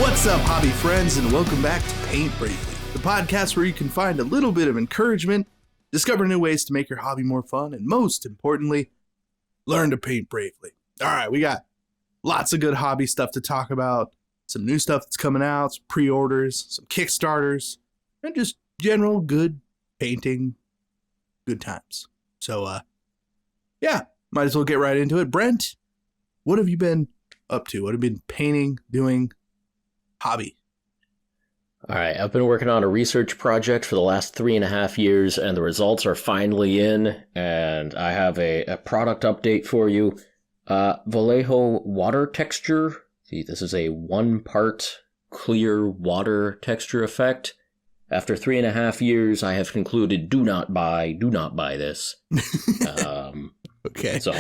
What's up, hobby friends, and welcome back to Paint Bravely, the podcast where you can find a little bit of encouragement, discover new ways to make your hobby more fun, and most importantly, learn to paint bravely. All right, we got lots of good hobby stuff to talk about, some new stuff that's coming out, some pre-orders, some kickstarters, and just general good painting, good times. So, yeah, might as well get right into it. Brent, what have you been up to? What have you been painting, doing, hobby? All right, I've been working on a research project for the last 3.5 years, and the results are finally in, and I have a product update for you. Vallejo water texture. See, this is a 1-part clear water texture effect. After 3.5 years, I have concluded, do not buy this. Okay. So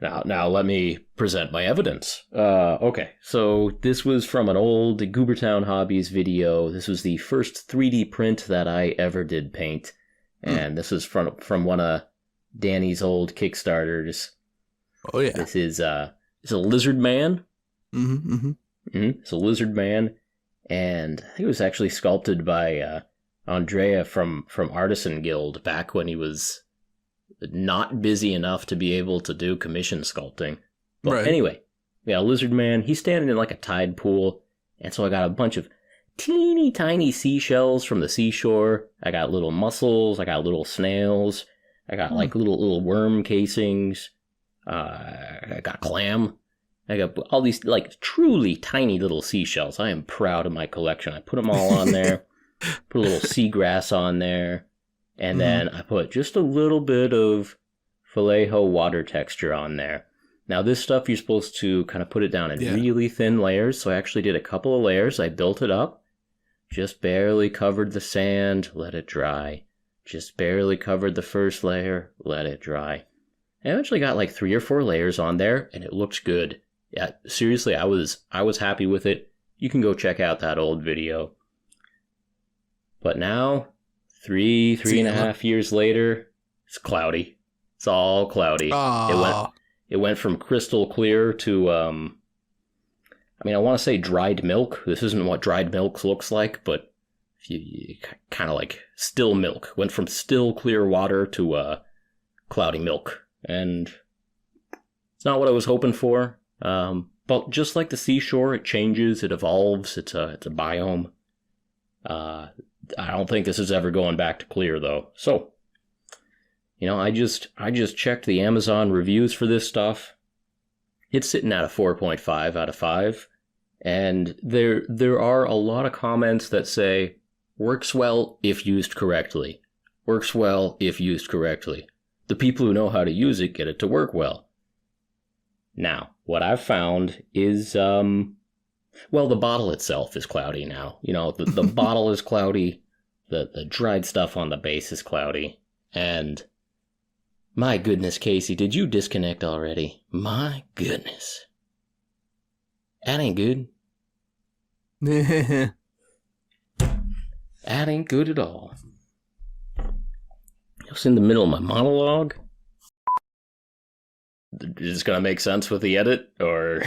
now let me present my evidence. Okay, so this was from an old Goobertown Hobbies video. This was the first 3D print that I ever did paint, and this is from one of Danny's old Kickstarters. Oh yeah. This is it's a lizard man. It's a lizard man, and I think it was actually sculpted by Andrea from Artisan Guild back when he was not busy enough to be able to do commission sculpting. But right. Anyway, yeah, lizard man, he's standing in like a tide pool, and so I got a bunch of teeny tiny seashells from the seashore. I got little mussels, I got little snails, I got like little worm casings, I got clam, I got all these like truly tiny little seashells. I am proud of my collection. I put them all on there, put a little seagrass on there, and then I put just a little bit of Vallejo water texture on there. Now this stuff, you're supposed to kind of put it down in really thin layers, so I actually did a couple of layers. I built it up, just barely covered the sand, let it dry. Just barely covered the first layer, let it dry. I eventually got like 3 or 4 layers on there, and it looks good. Yeah, seriously, I was happy with it. You can go check out that old video. But now, 3.5 years later, it's cloudy. It's all cloudy. It went from crystal clear to, I want to say dried milk. This isn't what dried milk looks like, but you kind of like still milk. Went from still clear water to cloudy milk. And it's not what I was hoping for. But just like the seashore, it changes, it evolves, it's a biome. I don't think this is ever going back to clear, though. So, I just checked the Amazon reviews for this stuff. It's sitting at a 4.5 out of 5. And there are a lot of comments that say, works well if used correctly. Works well if used correctly. The people who know how to use it get it to work well. Now, what I've found is, the bottle itself is cloudy now. The bottle is cloudy. The dried stuff on the base is cloudy. And my goodness, Casey, did you disconnect already? My goodness. That ain't good. That ain't good at all. I was in the middle of my monologue. Is this going to make sense with the edit, or...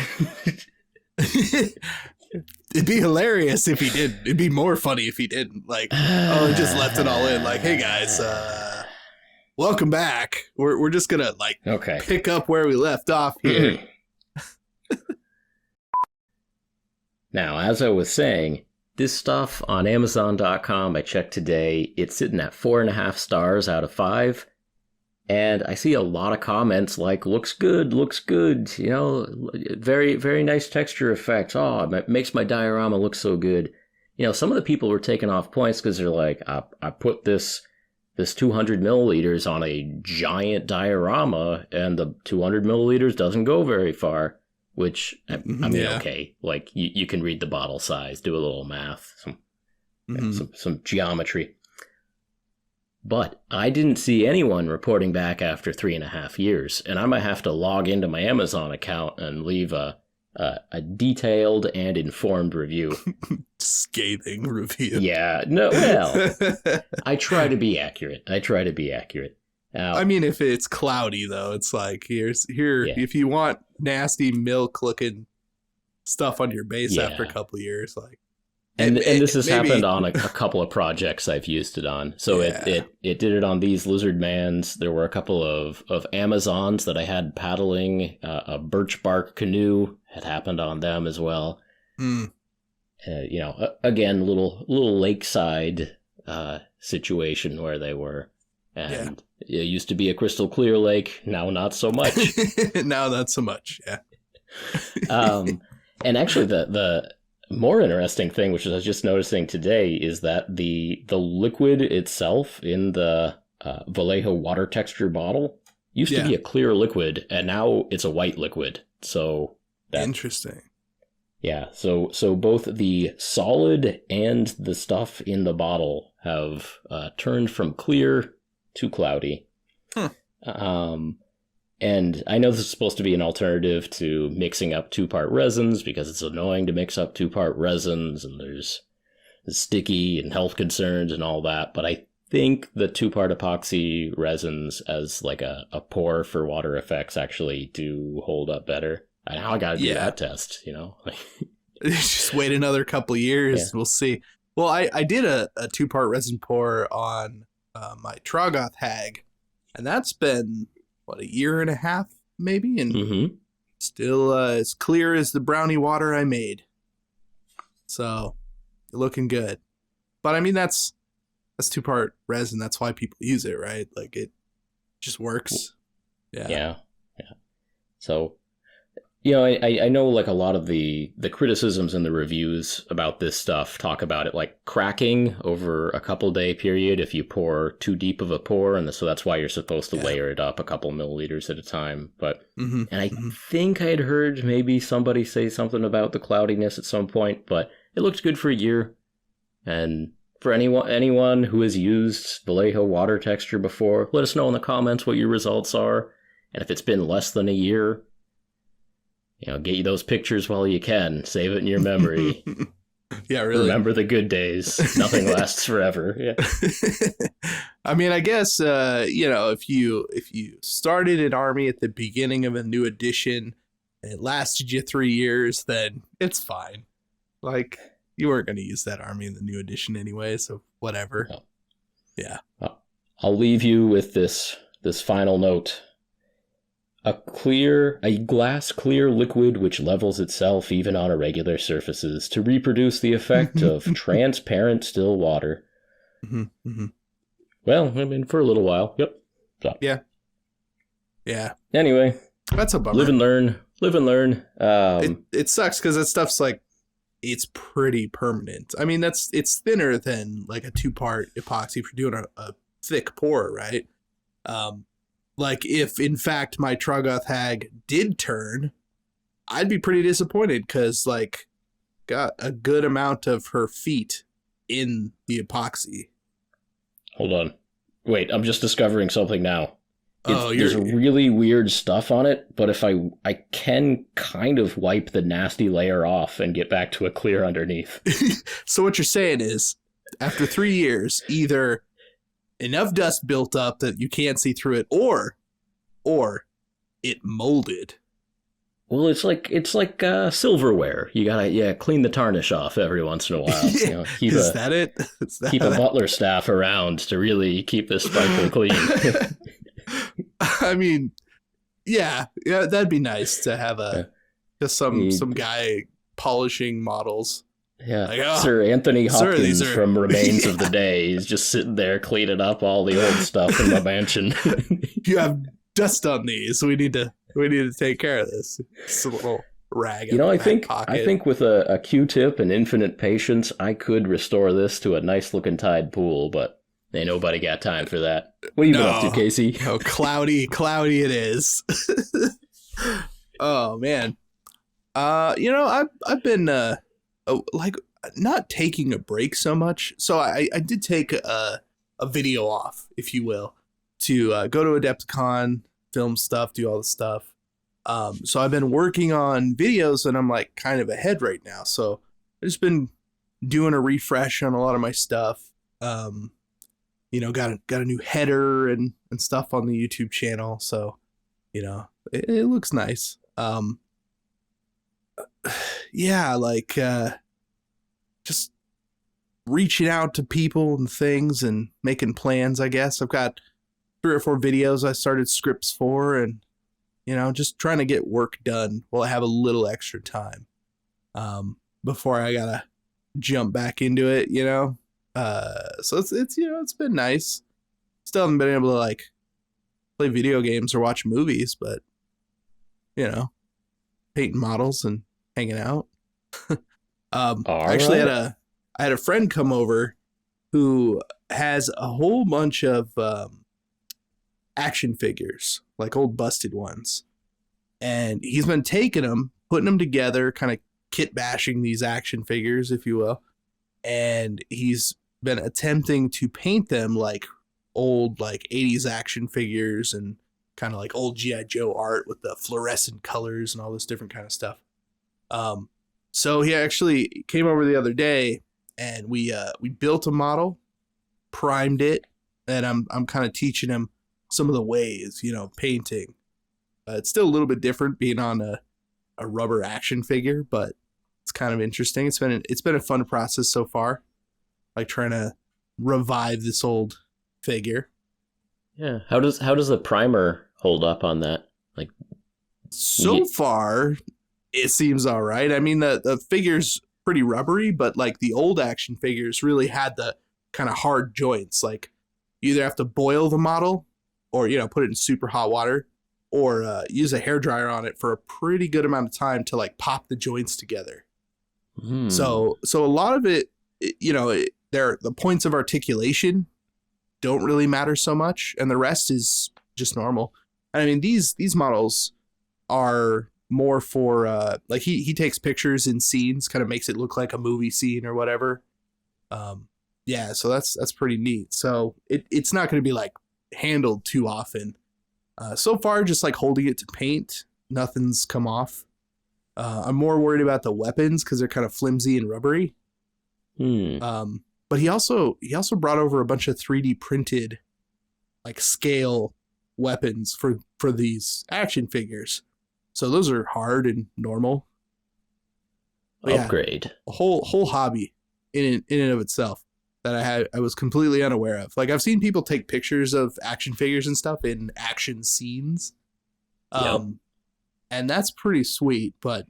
It'd be hilarious if he did. It'd be more funny if he didn't. Like, he just left it all in. Like, hey guys, welcome back. We're just gonna pick up where we left off here. Now, as I was saying, this stuff on Amazon.com, I checked today, it's sitting at 4.5 stars out of 5. And I see a lot of comments like, looks good, very, very nice texture effects. Oh, it makes my diorama look so good. Some of the people were taking off points because they're like, I put this 200 milliliters on a giant diorama, and the 200 milliliters doesn't go very far, which, okay, like you can read the bottle size, do a little math, some geometry. But I didn't see anyone reporting back after 3.5 years, and I might have to log into my Amazon account and leave a detailed and informed review. Scathing review. Yeah, no, well, I try to be accurate. Now, if it's cloudy, though, it's like, here, if you want nasty milk-looking stuff on your base Yeah. after a couple of years. Like, and this has happened on a couple of projects I've used it on. So Yeah. it did it on these lizard mans. There were a couple of Amazons that I had paddling. A birch bark canoe had happened on them as well. Mm. Again, little lakeside situation where they were. And it used to be a crystal clear lake. Now not so much. Now not so much. Yeah. And actually the more interesting thing, which I was just noticing today, is that the liquid itself in the Vallejo water texture bottle used to be a clear liquid, and now it's a white liquid. So interesting. Yeah, so both the solid and the stuff in the bottle have turned from clear to cloudy. And I know this is supposed to be an alternative to mixing up 2-part resins because it's annoying to mix up 2-part resins and there's sticky and health concerns and all that. But I think the 2-part epoxy resins as like a pour for water effects actually do hold up better. And now I got to do that test, Just wait another couple of years. Yeah. We'll see. Well, I did a 2-part resin pour on my Troggoth hag, and that's been, a year and a half maybe? And still as clear as the brownie water I made. So, looking good. But I mean, that's 2-part resin. That's why people use it, right? Like, it just works. Yeah. So, I know like a lot of the criticisms and the reviews about this stuff talk about it like cracking over a couple day period if you pour too deep of a pour, and so that's why you're supposed to layer it up a couple milliliters at a time. But and I think I'd heard maybe somebody say something about the cloudiness at some point, but it looked good for a year. And for anyone who has used Vallejo water texture before, let us know in the comments what your results are, and if it's been less than a year, get you those pictures while you can. Save it in your memory. Yeah, really. Remember the good days. Nothing lasts forever. Yeah. I mean, I guess if you started an army at the beginning of a new edition and it lasted you 3 years, then it's fine. Like, you weren't going to use that army in the new edition anyway, so whatever. Oh. Yeah. I'll leave you with this final note. A glass clear liquid which levels itself even on irregular surfaces to reproduce the effect of transparent still water. Well, I mean, for a little while. Yep. So. Yeah. Anyway. That's a bummer. Live and learn. It sucks because that stuff's like, it's pretty permanent. I mean, it's thinner than like a 2-part epoxy for doing a thick pour, right? Like, if, in fact, my Troggoth hag did turn, I'd be pretty disappointed because, like, got a good amount of her feet in the epoxy. Hold on. Wait, I'm just discovering something now. There's really weird stuff on it, but if I can kind of wipe the nasty layer off and get back to a clear underneath. So what you're saying is, after 3 years, either enough dust built up that you can't see through it, or it molded. Well, it's like silverware. You gotta clean the tarnish off every once in a while. Is that it? Keep a butler staff around to really keep this sparkle clean. I mean, yeah, that'd be nice to have just some guy polishing models. Yeah, like, Sir Anthony Hopkins from Remains of the Day. He's just sitting there cleaning up all the old stuff in my mansion. You have dust on these. We need to take care of this. It's a little rag. I think with a Q-tip and infinite patience, I could restore this to a nice looking tide pool, but ain't nobody got time for that. What have you been up to, Casey? Oh, cloudy it is. Oh man. I've been like not taking a break so much. So I did take a video off, if you will, to go to Adepticon, film stuff, do all the stuff. So I've been working on videos and I'm like kind of ahead right now. So I've just been doing a refresh on a lot of my stuff. Got a new header and stuff on the YouTube channel. So, it looks nice. yeah, like just reaching out to people and things and making plans, I guess. I've got 3 or 4 videos I started scripts for, and just trying to get work done while I have a little extra time before I gotta jump back into it, so it's it's been nice. Still haven't been able to like play video games or watch movies, but painting models and hanging out. Actually, I had a friend come over who has a whole bunch of action figures, like old busted ones, and he's been taking them, putting them together, kind of kit bashing these action figures, if you will, and he's been attempting to paint them like old like 80s action figures and kind of like old G.I. Joe art with the fluorescent colors and all this different kind of stuff. So he actually came over the other day, and we built a model, primed it, and I'm kind of teaching him some of the ways, painting. It's still a little bit different being on a rubber action figure, but it's kind of interesting. It's been a fun process so far, like trying to revive this old figure. Yeah. How does the primer hold up on that? Like, so far, it seems all right. I mean, the figure's pretty rubbery, but like the old action figures really had the kind of hard joints. Like, you either have to boil the model or, put it in super hot water, or use a hairdryer on it for a pretty good amount of time to like pop the joints together. So a lot of it, the points of articulation don't really matter so much, and the rest is just normal. I mean, these models are more for like he takes pictures in scenes, kind of makes it look like a movie scene or whatever. Yeah, so that's pretty neat. So it's not going to be like handled too often. So far, just like holding it to paint, nothing's come off. I'm more worried about the weapons because they're kind of flimsy and rubbery. But he also brought over a bunch of 3D printed like scale weapons for these action figures. So those are hard and normal. But upgrade. Yeah, a whole hobby in and of itself that I was completely unaware of. Like, I've seen people take pictures of action figures and stuff in action scenes. And that's pretty sweet, but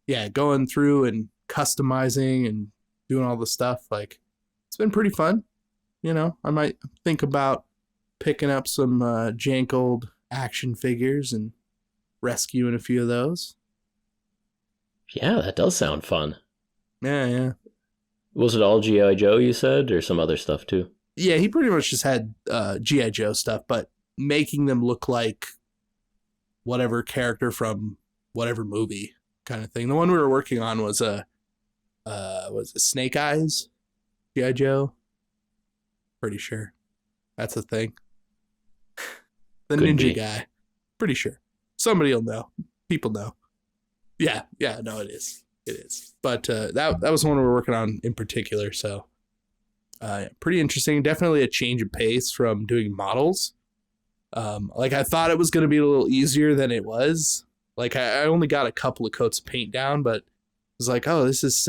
yeah, going through and customizing and doing all the stuff, like, it's been pretty fun. I might think about picking up some jank old action figures and rescuing a few of those. Yeah, that does sound fun. Yeah. Was it all G.I. Joe, you said, or some other stuff too? Yeah, he pretty much just had G.I. Joe stuff, but making them look like whatever character from whatever movie kind of thing. The one we were working on was was it Snake Eyes G.I. Joe? Pretty sure that's a thing. The Could ninja be. guy. Pretty sure. Somebody will know. People know. Yeah, no, it is. It is. But that was one we were working on in particular, so pretty interesting. Definitely a change of pace from doing models. Like, I thought it was going to be a little easier than it was. Like, I only got a couple of coats of paint down, but it was like, oh, this is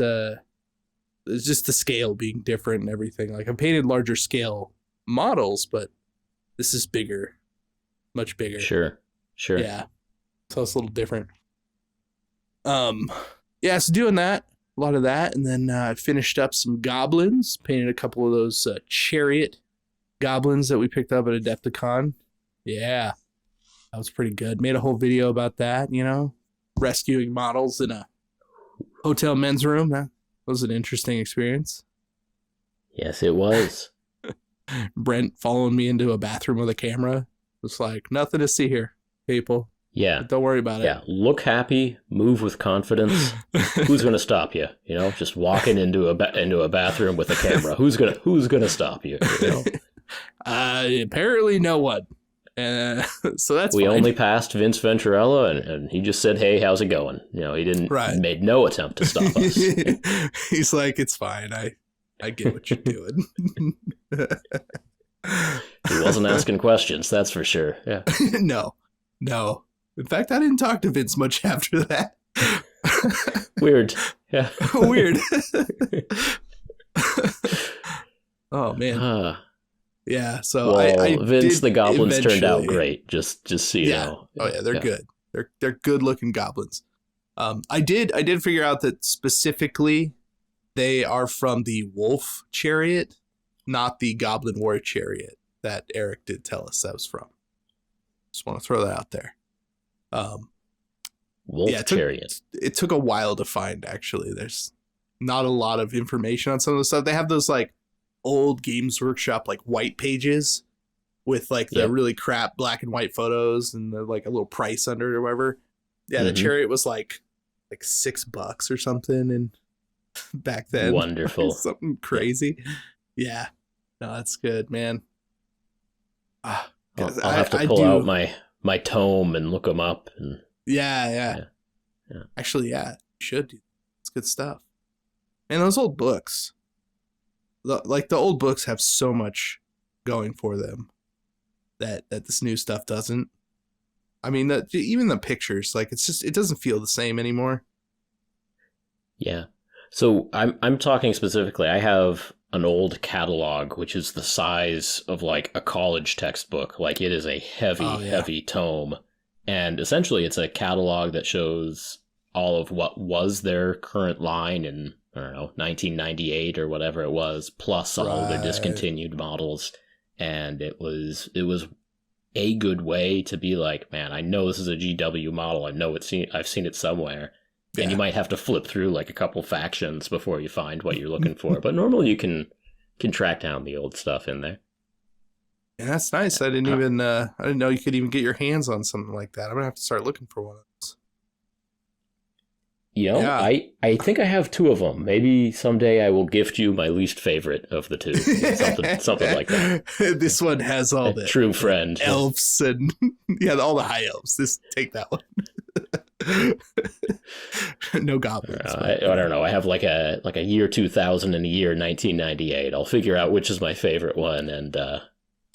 it's just the scale being different and everything. Like, I've painted larger scale models, but this is bigger, much bigger. Sure. Yeah, so it's a little different. Yeah, so doing that, a lot of that, and then I finished up some goblins, painted a couple of those chariot goblins that we picked up at Adepticon. Yeah, that was pretty good. Made a whole video about that, rescuing models in a hotel men's room. That was an interesting experience. Yes, it was. Brent following me into a bathroom with a camera. It's like, nothing to see here, people. Yeah. Don't worry about it. Yeah. Look happy, move with confidence. Who's going to stop you? Just walking into a bathroom with a camera. Who's gonna stop you? Apparently no one. So that's we fine. only passed Vince Venturella, and he just said, "Hey, how's it going?" He didn't made no attempt to stop us. He's like, it's fine. I get what you're doing. He wasn't asking questions, that's for sure. Yeah. No. In fact, I didn't talk to Vince much after that. Weird. Yeah. Weird. Oh man. Yeah. So well, I Vince, the goblins turned out eventually- great. Just so you know. Oh yeah, they're good. They're good looking goblins. I did figure out that specifically they are from the wolf chariot, not the goblin war chariot that Eric did tell us that was from. Just want to throw that out there. Wolf chariot. It took a while to find, actually. There's not a lot of information on some of the stuff. They have those like old Games Workshop like white pages with like the really crap black and white photos and the, like a little price under it or whatever. Yeah, the chariot was like $6 or something, and back then. Wonderful. Something crazy. Yeah. No, that's good, man. I'll have to pull out my tome and look them up. And yeah. Actually, yeah, you should do. It's good stuff. And those old books, the old books have so much going for them that this new stuff doesn't. I mean, even the pictures, like it doesn't feel the same anymore. Yeah. So I'm talking specifically. I have an old catalog, which is the size of like a college textbook. Like it is a heavy tome. And essentially it's a catalog that shows all of what was their current line in, I don't know, 1998 or whatever it was, plus all of their discontinued models. And it was a good way to be like, man, I know this is a GW model. I know I've seen it somewhere. Yeah. And you might have to flip through like a couple factions before you find what you're looking for. But normally you can track down the old stuff in there. Yeah, that's nice. I didn't know you could even get your hands on something like that. I'm gonna have to start looking for one of those. You know, yeah. I think I have 2 of them. Maybe someday I will gift you my least favorite of the 2. something like that. This one has all the true friend elves and all the high elves. Take that one. No goblins. I don't know. I have like a year 2000 and a year 1998. I'll figure out which is my favorite one, and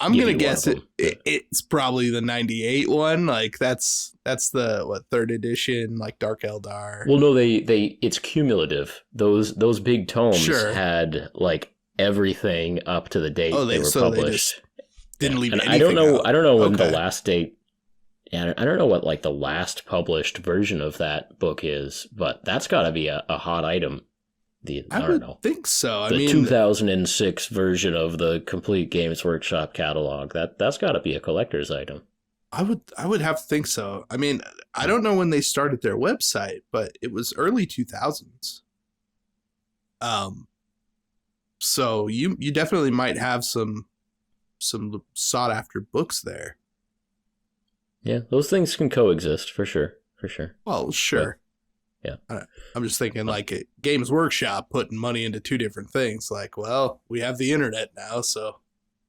I'm gonna guess it's probably the 98 one. Like that's the 3rd edition, like Dark Eldar. Well, no, it's cumulative. Those big tomes had like everything up to the date they were published. They didn't leave. And anything I don't know when the last date. And I don't know what like the last published version of that book is, but that's got to be a hot item. I don't know. Think so. The 2006 version of the complete Games Workshop catalog, that's got to be a collector's item. I would have to think so. I mean, I don't know when they started their website, but it was early 2000s. So you definitely might have some sought after books there. Yeah, those things can coexist for sure. Well, sure. Yeah. I'm just thinking like Games Workshop putting money into 2 different things. Like, well, we have the internet now, so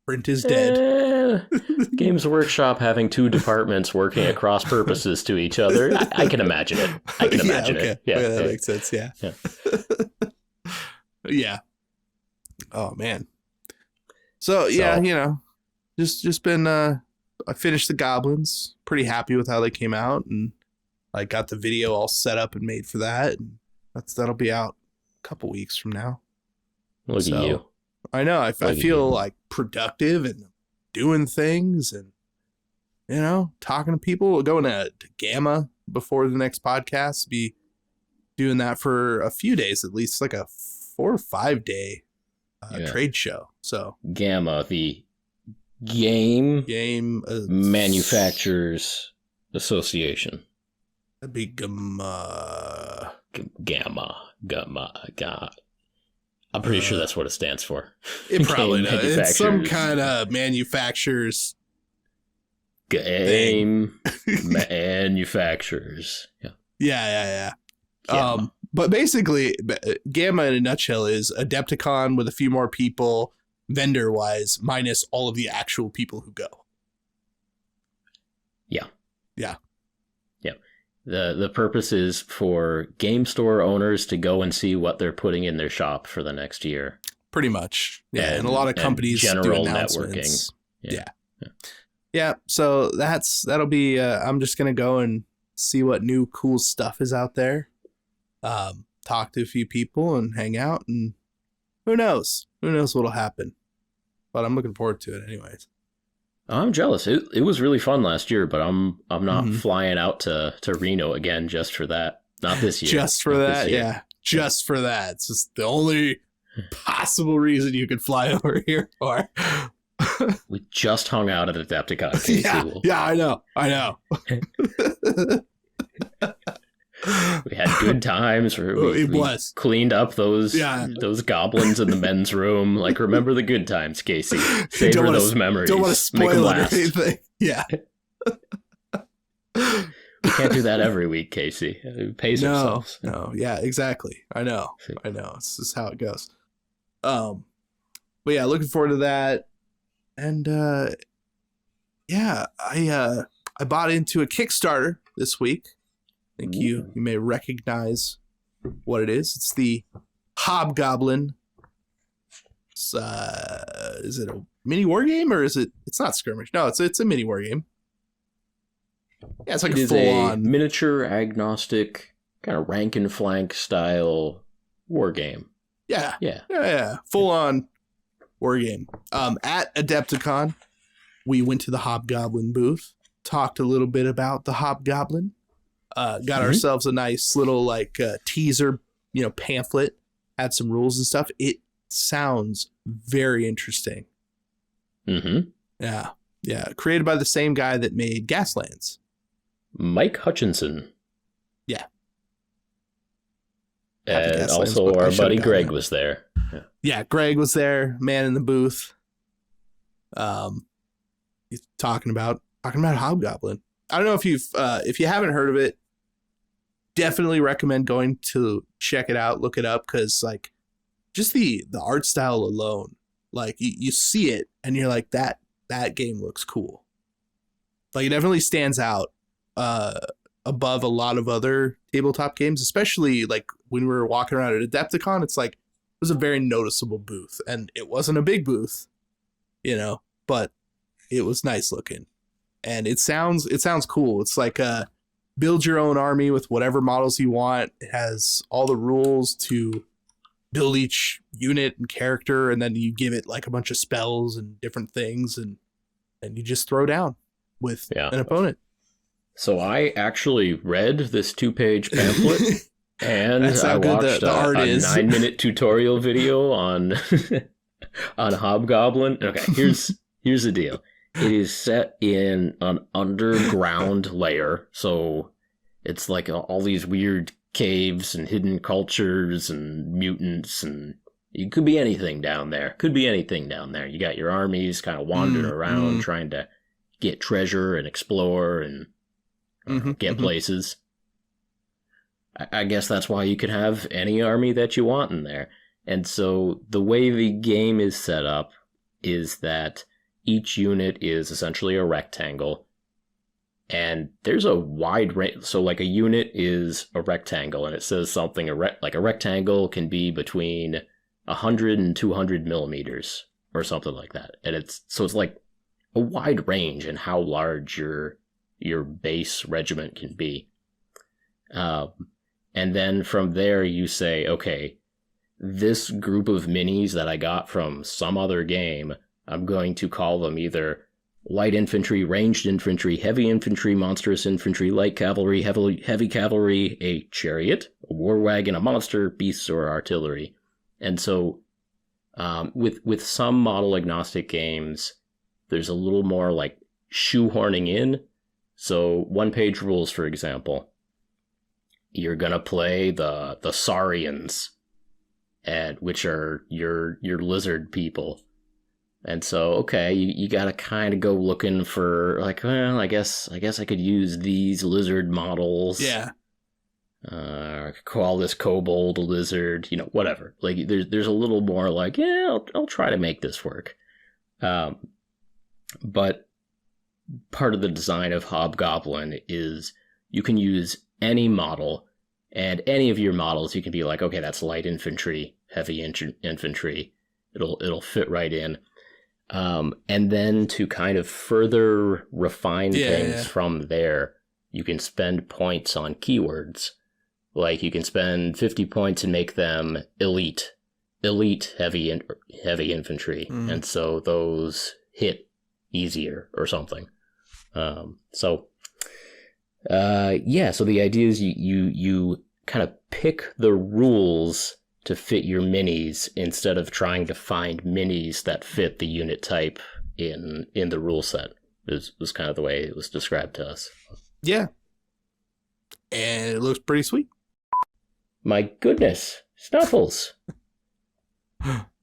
print is dead. Games Workshop having 2 departments working at cross purposes to each other. I can imagine it. It. Yeah, that makes sense. Yeah. Yeah. Oh man. So yeah, just been I finished the goblins. Pretty happy with how they came out, and I got the video all set up and made for that. And that'll be out a couple weeks from now. Look at you. I know. I feel like productive and doing things and, talking to people. We're going to Gamma before the next podcast. Be doing that for a few days, at least like a 4 or 5 day trade show. So Gamma, the Game Manufacturers Association. That'd be Gamma. I'm pretty sure that's what it stands for. It probably does. It's some kind of manufacturers. Game manufacturers. Yeah. But basically, Gamma in a nutshell is Adepticon with a few more people, vendor-wise, minus all of the actual people who go. Yeah. The purpose is for game store owners to go and see what they're putting in their shop for the next year. Pretty much. Yeah, and a lot of companies general do networking. Yeah. So that'll be I'm just going to go and see what new cool stuff is out there. talk to a few people and hang out, and who knows what'll happen. But I'm looking forward to it anyways. I'm jealous. It was really fun last year, but I'm not flying out to Reno again just for that. Not this year. Just for that, yeah. Just for that. It's just the only possible reason you could fly over here for. We just hung out at Adepticon, Casey. Yeah, I know. We had good times. We cleaned up those goblins in the men's room. Like, remember the good times, Casey. Savor those memories. Don't want to spoil anything. Yeah. We can't do that every week, Casey. We pace ourselves. No, yeah, exactly. I know. This is how it goes. But yeah, looking forward to that. And I bought into a Kickstarter this week. I think you may recognize what it is. It's the Hobgoblin. Is it a mini war game or is it? It's not skirmish. No, it's a mini war game. Yeah, it's like a full-on miniature agnostic kind of rank and flank style war game. Yeah. Full-on war game. At Adepticon, we went to the Hobgoblin booth, talked a little bit about the Hobgoblin. Got ourselves a nice little teaser, pamphlet, had some rules and stuff. It sounds very interesting. Yeah. Created by the same guy that made Gaslands. Mike Hutchinson. Yeah. And also our buddy Greg was there. Yeah, Greg was there, man in the booth. He's talking about Hobgoblin. I don't know if you haven't heard of it, definitely recommend going to check it out, look it up, because just the art style alone, you see it and you're like, that game looks cool. It definitely stands out above a lot of other tabletop games, especially when we were walking around at Adepticon. It's it was a very noticeable booth, and it wasn't a big booth, but it was nice looking, and it sounds cool. It's build your own army with whatever models you want. It has all the rules to build each unit and character, and then you give it a bunch of spells and different things, and you just throw down with an opponent. So I actually read this 2-page pamphlet, and I watched a 9-minute tutorial video on on Hobgoblin. Okay, here's the deal. It is set in an underground layer, so it's all these weird caves and hidden cultures and mutants, and it could be anything down there. You got your armies kind of wandering around trying to get treasure and explore and get places. I guess that's why you can have any army that you want in there. And so the way the game is set up is that each unit is essentially a rectangle, and there's a wide range. So a unit is a rectangle, and it says something a rectangle can be between 100 and 200 millimeters or something like that. And it's a wide range in how large your base regiment can be. And then from there you say, okay, this group of minis that I got from some other game, I'm going to call them either light infantry, ranged infantry, heavy infantry, monstrous infantry, light cavalry, heavy cavalry, a chariot, a war wagon, a monster, beasts, or artillery. And so with some model agnostic games, there's a little more shoehorning in. So 1-page rules, for example, you're going to play the Saurians, which are your lizard people. And so, okay, you got to kind of go looking for I guess I could use these lizard models. Yeah. Call this kobold a lizard, whatever. There's a little more I'll try to make this work. But part of the design of Hobgoblin is you can use any model, and any of your models you can be okay, that's light infantry, heavy infantry. It'll fit right in. And then to kind of further refine things from there, you can spend points on keywords. Like, you can spend 50 points and make them elite heavy infantry, and so those hit easier or something. So the idea is you kind of pick the rules to fit your minis instead of trying to find minis that fit the unit type in the rule set. Was kind of the way it was described to us. Yeah. And it looks pretty sweet. My goodness, Snuffles.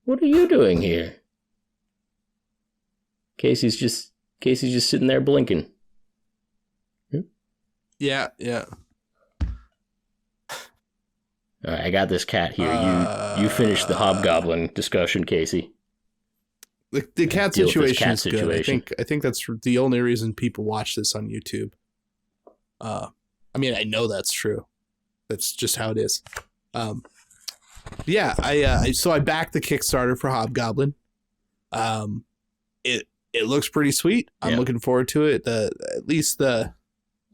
What are you doing here? Casey's just sitting there blinking. Yeah. All right, I got this cat here. You finish the Hobgoblin discussion, Casey. The cat situation is good. I think that's the only reason people watch this on YouTube. I mean, I know that's true. That's just how it is. Yeah, I backed the Kickstarter for Hobgoblin. It looks pretty sweet. I'm looking forward to it. Well,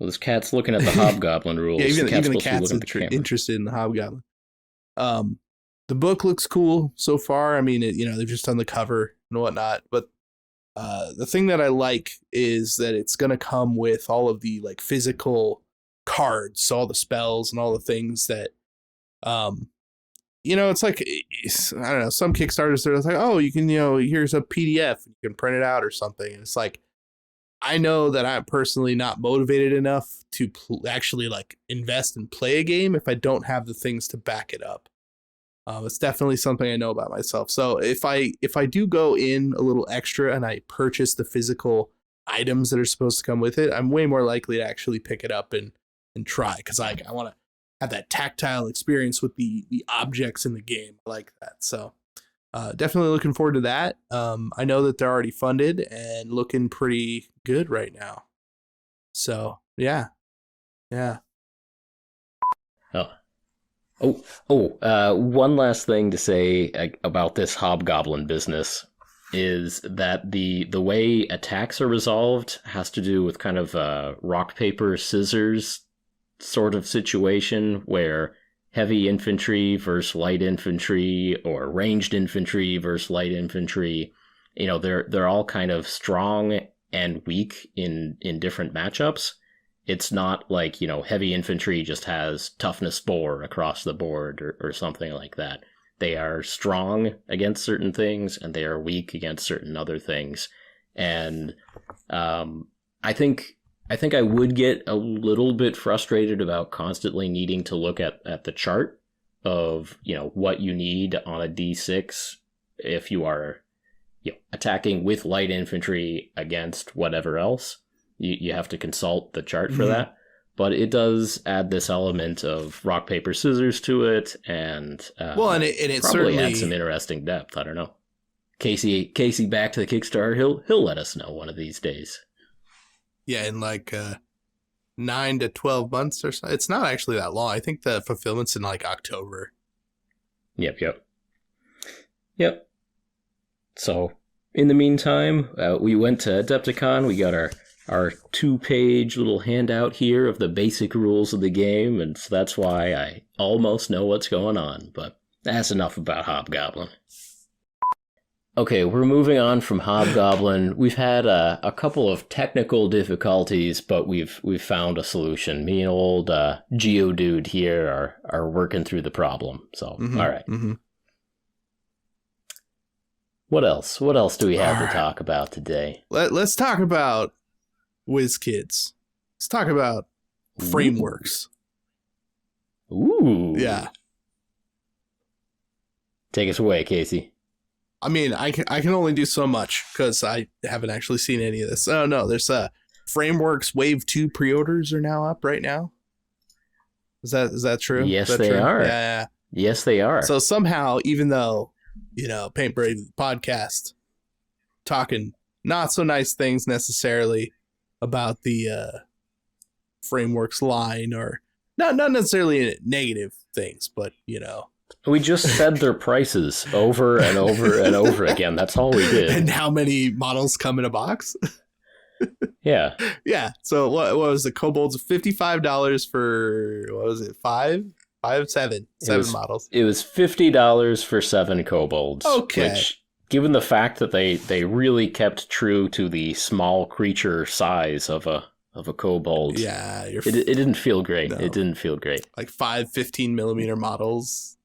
this cat's looking at the Hobgoblin rules. Yeah, even the cat's interested in the Hobgoblin. The book looks cool so far. I mean, they've just done the cover and whatnot. But the thing that I like is that it's going to come with all of the like physical cards, all the spells and all the things that, it's like, I don't know, some Kickstarters, they're like, oh, you can, here's a PDF, you can print it out or something. And it's like, I know that I'm personally not motivated enough to actually like invest and play a game if I don't have the things to back it up. It's definitely something I know about myself. So if I do go in a little extra and I purchase the physical items that are supposed to come with it, I'm way more likely to actually pick it up and try, because I want to have that tactile experience with the objects in the game. I like that. So definitely looking forward to that. I know that they're already funded and looking pretty good right now. So yeah. One last thing to say about this Hobgoblin business is that the way attacks are resolved has to do with kind of a rock, paper, scissors sort of situation where heavy infantry versus light infantry or ranged infantry versus light infantry, they're all kind of strong and weak in different matchups. It's not like, heavy infantry just has toughness 4 across the board or something like that. They are strong against certain things and they are weak against certain other things. And I think I would get a little bit frustrated about constantly needing to look at the chart of, what you need on a D6 if you are attacking with light infantry against whatever else. You have to consult the chart for that. But it does add this element of rock, paper, scissors to it, and it probably certainly adds some interesting depth. I don't know. Casey back to the Kickstarter. He'll let us know one of these days. Yeah, in like 9 to 12 months or so. It's not actually that long. I think the fulfillment's in like October. Yep. So in the meantime, we went to Adepticon. We got our 2-page little handout here of the basic rules of the game, and so that's why I almost know what's going on, but that's enough about Hobgoblin. Okay, we're moving on from Hobgoblin. We've had a couple of technical difficulties, but we've found a solution. Me and old Geodude here are working through the problem, so all right. What else? What else do we have to talk about today? Let's talk about WhizKids. Let's talk about frameworks. Ooh. Yeah. Take us away, Casey. I mean, I can only do so much because I haven't actually seen any of this. Oh no, there's Frameworks Wave 2 pre-orders are now up right now. Is that true? Yes, that they true? are. Yeah. Yes, they are. So somehow, even though, Paint Brave podcast talking not so nice things necessarily about the Frameworks line, or not necessarily negative things, but we just said their prices over and over and over again. That's all we did. And how many models come in a box? Yeah. Yeah. So what was the Kobolds? $55 for, what was it, 5? Seven models. It was $50 for 7 kobolds. Okay. Which, given the fact that they really kept true to the small creature size of a kobold, yeah, it didn't feel great. No. It didn't feel great. Like 5 15mm models.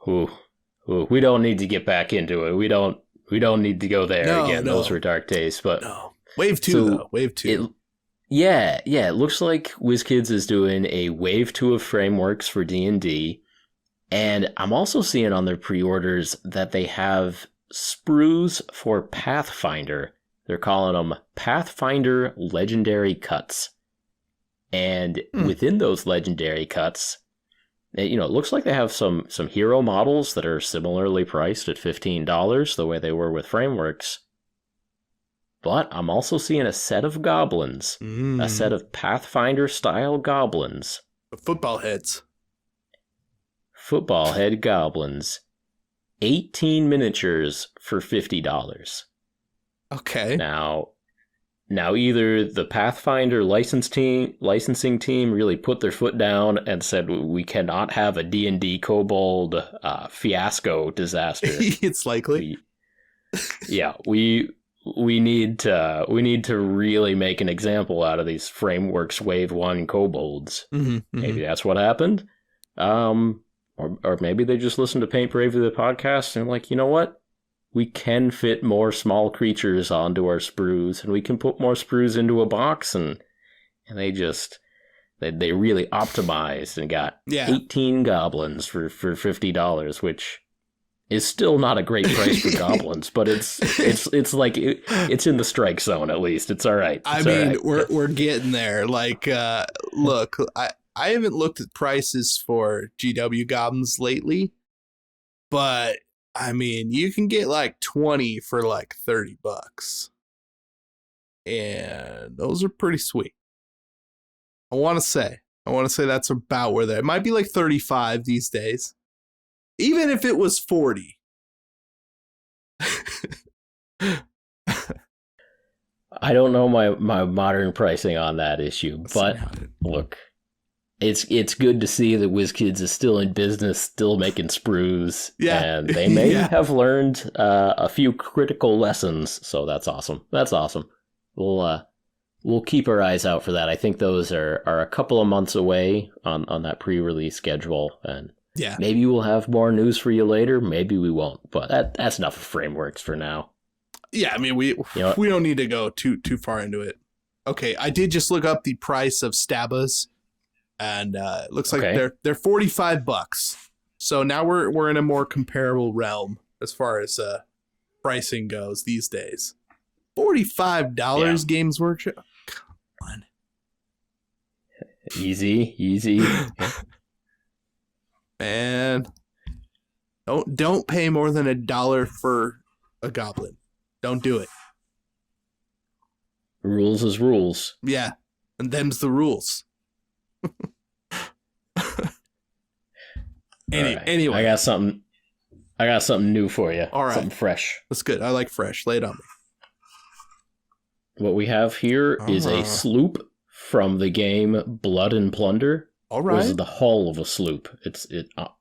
Ooh, we don't need to get back into it. We don't need to go there again. No. Those were dark days. But no. Wave 2 though. Wave 2. It looks like WhizKids is doing a wave 2 of frameworks for D&D, and I'm also seeing on their pre-orders that they have sprues for Pathfinder. They're calling them Pathfinder Legendary Cuts, and within those Legendary Cuts, it looks like they have some hero models that are similarly priced at $15, the way they were with frameworks. But I'm also seeing a set of goblins, a set of Pathfinder-style goblins. Football heads. Football head goblins. 18 miniatures for $50. Okay. Now either the Pathfinder licensing team really put their foot down and said we cannot have a D&D kobold fiasco disaster. It's likely. We need to really make an example out of these frameworks wave 1 kobolds. Maybe that's what happened. Or maybe they just listened to Paint Bravely the podcast and like, you know what? We can fit more small creatures onto our sprues, and we can put more sprues into a box, and they really optimized and got 18 goblins for $50, which is still not a great price for goblins, but it's like it's in the strike zone at least. It's all right. We're getting there. Like, look, I haven't looked at prices for GW goblins lately, but I mean, you can get like 20 for like $30, and those are pretty sweet. I want to say that's about where it might be like 35 these days. Even if it was 40. I don't know my modern pricing on that issue, but look, it's good to see that WhizKids is still in business, still making sprues, and they may have learned a few critical lessons, so that's awesome. That's awesome. We'll keep our eyes out for that. I think those are a couple of months away on that pre-release schedule, and maybe we'll have more news for you later. Maybe we won't, but that's enough of frameworks for now. Yeah, I mean, we don't need to go too far into it. Okay, I did just look up the price of Stabas, and it looks like they're $45. So now we're in a more comparable realm as far as pricing goes these days. $45 Games Workshop. Come on. Easy. Man, don't pay more than $1 for a goblin. Don't do it. Rules is rules. Yeah, and them's the rules. Anyway, I got something new for you. All right, something fresh. That's good. I like fresh. Lay it on me. What we have here is a sloop from the game Blood and Plunder. All right. This is the hull of a sloop.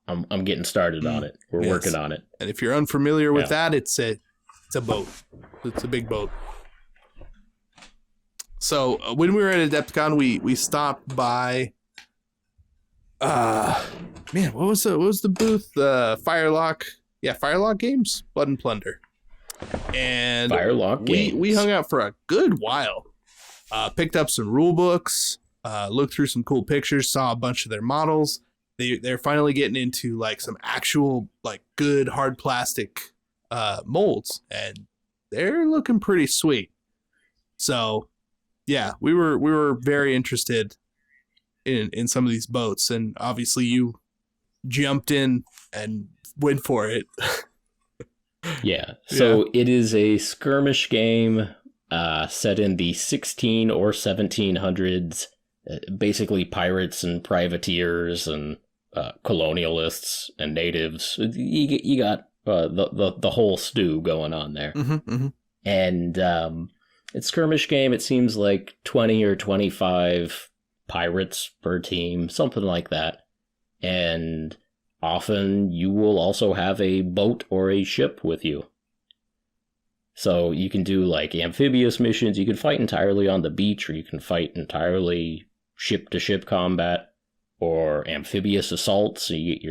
I'm getting started on it. We're working on it. And if you're unfamiliar with that, it's a boat. It's a big boat. So when we were at Adepticon, we stopped by. Man, what was the booth? Firelock. Yeah, Firelock Games, Blood and Plunder. And Firelock Games. We hung out for a good while. Picked up some rule books. Looked through some cool pictures. Saw a bunch of their models. They're finally getting into like some actual like good hard plastic molds, and they're looking pretty sweet. So yeah, we were very interested in some of these boats, and obviously you jumped in and went for it. So it is a skirmish game set in the 16 or 1700s, basically pirates and privateers and colonialists and natives. You got the whole stew going on there. And it's skirmish game. It seems like 20 or 25 pirates per team, something like that. And often you will also have a boat or a ship with you. So you can do like amphibious missions, you can fight entirely on the beach, or you can fight entirely ship-to-ship combat, or amphibious assaults, so you get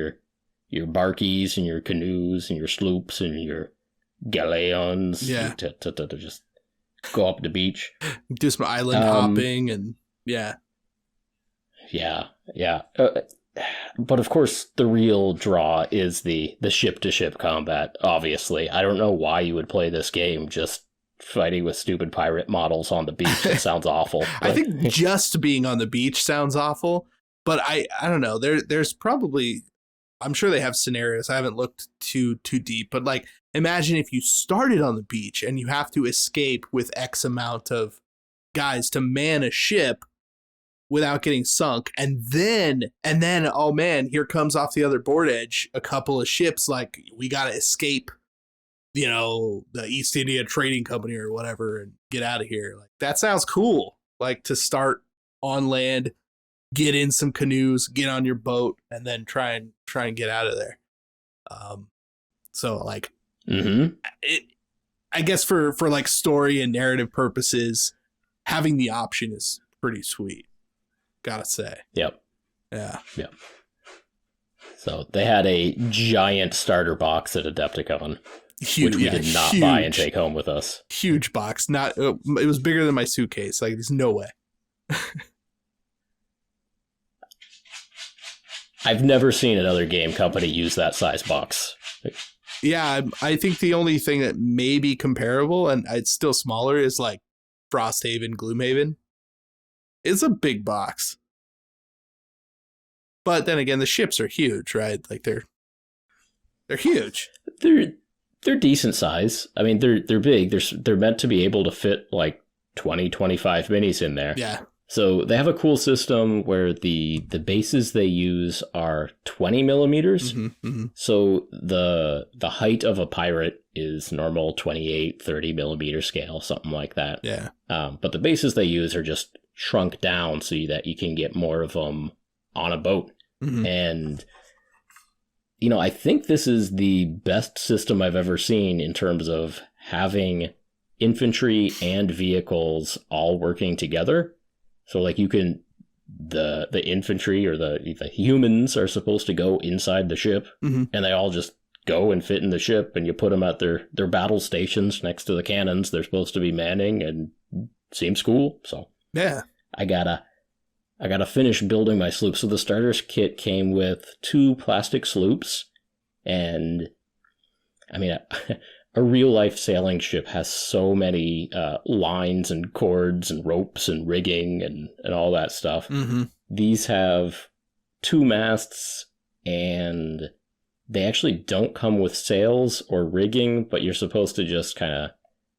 your barkies and your canoes and your sloops and your galleons to just go up the beach. Do some island hopping and yeah. But of course, the real draw is the ship-to-ship combat, obviously. I don't know why you would play this game just fighting with stupid pirate models on the beach. That sounds awful. I think just being on the beach sounds awful, but I don't know. There's probably, I'm sure they have scenarios. I haven't looked too deep, but like imagine if you started on the beach and you have to escape with X amount of guys to man a ship without getting sunk, and then oh man, here comes off the other board edge a couple of ships, like we gotta escape, the East India Trading Company or whatever and get out of here. Like that sounds cool. Like to start on land, get in some canoes, get on your boat, and then try and get out of there. So like I guess for like story and narrative purposes, having the option is pretty sweet. Gotta say. Yep. Yeah. Yep. So they had a giant starter box at Adepticon, huge, which we did not buy and take home with us. Huge box. Not. It was bigger than my suitcase. Like, there's no way. I've never seen another game company use that size box. Yeah, I think the only thing that may be comparable, and it's still smaller, is like Frosthaven, Gloomhaven. It's a big box. But then again, the ships are huge, right? Like they're huge. They're decent size. I mean, they're big. They're meant to be able to fit like 20, 25 minis in there. Yeah. So they have a cool system where the bases they use are 20 millimeters. So the height of a pirate is normal 28, 30 millimeter scale, something like that. Yeah. But the bases they use are just shrunk down so that you can get more of them on a boat. And, I think this is the best system I've ever seen in terms of having infantry and vehicles all working together. So like you can, the infantry or the humans are supposed to go inside the ship and they all just go and fit in the ship, and you put them at their battle stations next to the cannons they're supposed to be manning, and seems cool. So yeah, I gotta finish building my sloop. So the starters kit came with 2 plastic sloops, and I mean, a real life sailing ship has so many lines and cords and ropes and rigging and all that stuff. These have 2 masts, and they actually don't come with sails or rigging, but you're supposed to just kind of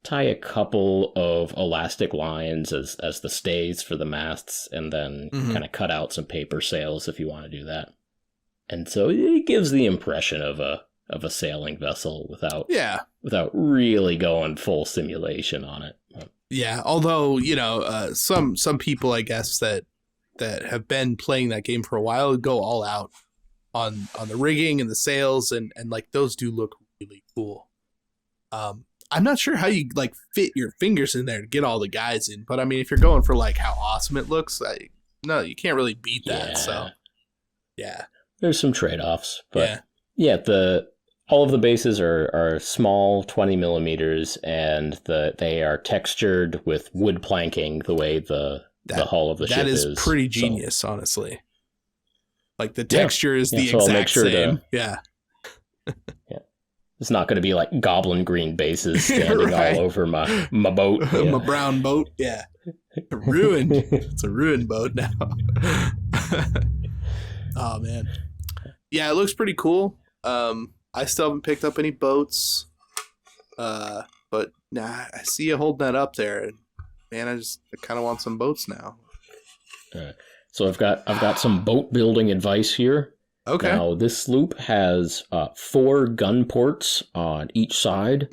tie a couple of elastic lines as the stays for the masts, and then kind of cut out some paper sails if you want to do that. And so it gives the impression of a sailing vessel without really going full simulation on it. Yeah, although, some people, I guess, that have been playing that game for a while go all out on the rigging and the sails, and like those do look really cool. I'm not sure how you like fit your fingers in there to get all the guys in, but I mean, if you're going for like how awesome it looks, no, you can't really beat that. Yeah. So yeah, there's some trade-offs, but yeah, all of the bases are small, 20 millimeters, and they are textured with wood planking the way the hull of the ship is. That is pretty genius, honestly. Like the texture is the exact same. Yeah. It's not going to be like goblin green bases standing all over my boat. My brown boat. Yeah. Ruined. It's a ruined boat now. Oh, man. Yeah, it looks pretty cool. I still haven't picked up any boats. But nah, I see you holding that up there. And man, I kind of want some boats now. So I've got some boat building advice here. Okay. Now, this sloop has 4 gun ports on each side.